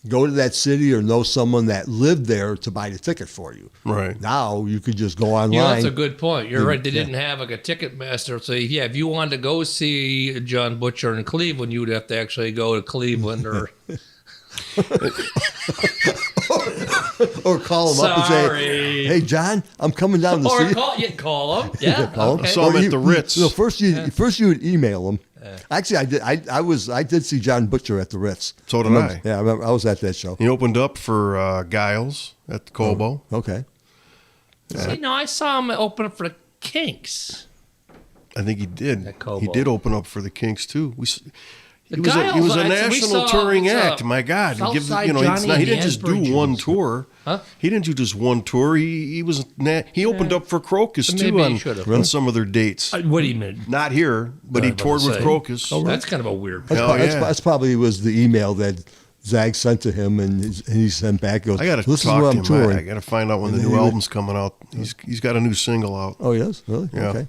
B: go to that city or know someone that lived there to buy the ticket for you.
D: Right.
B: Now you could just go online.
C: That's a good point. You're right. They didn't have like a ticket master. So if you wanted to go see John Butcher in Cleveland, you would have to actually go to Cleveland or
B: or call them up and say, "Hey, John, I'm coming down to see you."
C: Call them. Yeah.
B: Call them.
C: Okay.
D: Saw him at the Ritz.
B: First you would email them. Actually, I did see John Butcher at the Ritz.
D: So did I.
B: Yeah, I remember. I was at that show.
D: He opened up for Giles at the Cobo.
B: Okay.
C: See, no, I saw him open up for the Kinks.
D: I think he did.
C: At Cobo.
D: He did open up for the Kinks too. He
C: Giles,
D: was a
C: we
D: national
C: saw-
D: touring
C: what's
D: act.
C: up?
D: My God,
C: Southside
D: he
C: Johnny
D: didn't just do
C: Asbury
D: one
C: Jews.
D: tour.
C: Huh?
D: He didn't do just one tour. He opened up for Crocus
C: Maybe
D: too
C: he should have.
D: on some of their dates.
C: What do you mean?
D: Not here, but
C: I
D: he
C: was about
D: toured
C: to
D: with
C: say.
D: Crocus.
C: That's kind of a weird.
B: That's probably was the email that Zag sent to him, and he sent back. Goes,
D: I got to
B: this is
D: talk
B: where
D: to
B: I'm
D: him.
B: touring.
D: I got to find out when
B: And
D: the
B: then
D: new
B: he would-
D: album's coming out. He's got a new single out.
B: Oh, yes, really?
D: Yeah.
B: Okay.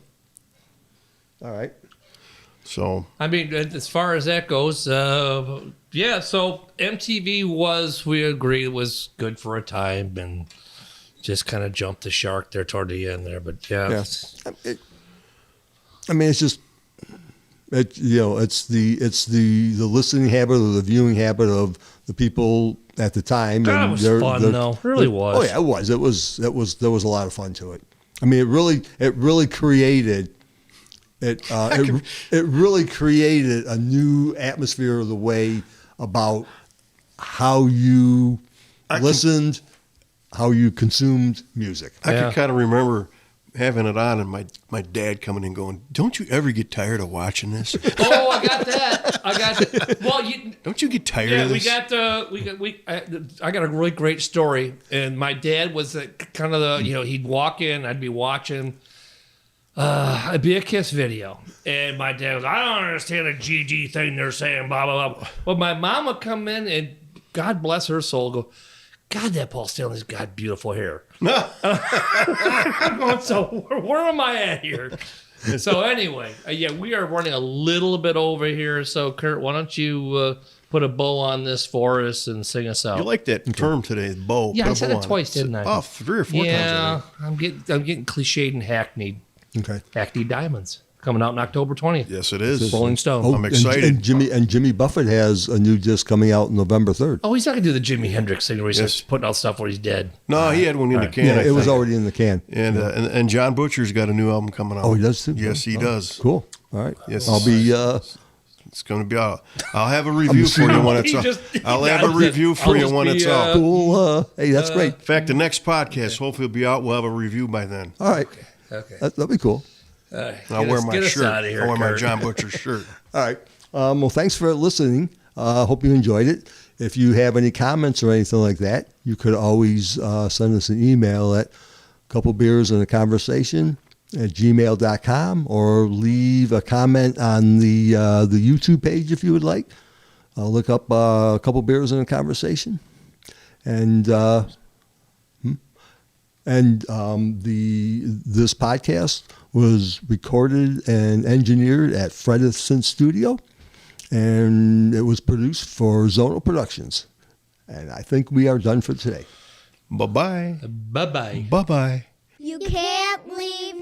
B: All right.
D: So
C: I mean, as far as that goes, So MTV we agree, was good for a time, and just kind of jumped the shark there toward the end there. But
B: It's just, it's the listening habit or the viewing habit of the people at the time.
C: God,
B: and
C: it was fun though. It really was.
B: Oh yeah, it was. There was a lot of fun to it. I mean, it really created. It really created a new atmosphere of the way about how you listened, how you consumed music.
D: I can kind of remember having it on and my dad coming in going, "Don't you ever get tired of watching this?
C: Oh, I got that. Well,
D: Don't you get tired
C: yeah,
D: of this?"
C: I got a really great story, and my dad was kind of the he'd walk in, I'd be watching. It'd be a Kiss video, and my dad was, "I don't understand the GG thing they're saying, blah blah blah." Well, my mom would come in, and God bless her soul, go, God, that Paul Stanley's got beautiful hair. I'm going, so where am I at here? So anyway, yeah, we are running a little bit over here. So Kurt, why don't you put a bow on this for us and sing us out?
D: You like that term today, bow.
C: Yeah,
D: Put
C: I
D: a
C: said
D: bow
C: it
D: on
C: twice, didn't I?
D: Oh, 3 or 4 times.
C: Yeah, I'm getting cliched and hackneyed.
B: Okay.
C: Hackneyed Diamonds coming out on October 20th.
D: Yes, it is.
C: Rolling Stone.
B: Oh,
D: I'm excited.
B: And Jimmy Buffett has a new disc coming out November 3rd.
C: Oh, he's not gonna do the Jimi Hendrix thing where he's
D: Yes.
C: just putting out stuff where he's dead.
D: No, he had one in the can.
B: Yeah,
D: I
B: it was
D: think.
B: already in the can.
D: And John Butcher's got a new album coming out.
B: Oh, he does too?
D: Yes, he
B: Oh,
D: does.
B: Cool. All right.
D: Yes.
B: I'll be.
D: It's going to be out. I'll have a review for you when it's
C: He
D: out.
C: just-
D: I'll have a review for
C: I'll
D: you
C: just
D: when
C: be,
D: it's out.
B: Cool. Hey, that's great.
D: In fact, the next podcast hopefully will be out. We'll have a review by then.
B: All right.
C: Okay.
B: That'll be cool.
D: I'll wear my
C: get us
D: shirt.
C: out of here,
D: I'll wear my
C: Kurt.
D: John Butcher shirt.
B: All right. Well, thanks for listening. Hope you enjoyed it. If you have any comments or anything like that, you could always send us an email at couplebeersanda conversation@gmail.com or leave a comment on the YouTube page if you would like. Look up a Couple Beers and a Conversation. And this podcast was recorded and engineered at Fred Edison Studio, and it was produced for Zonal Productions. And I think we are done for today.
D: Bye-bye.
C: Bye-bye.
D: Bye-bye.
E: You can't leave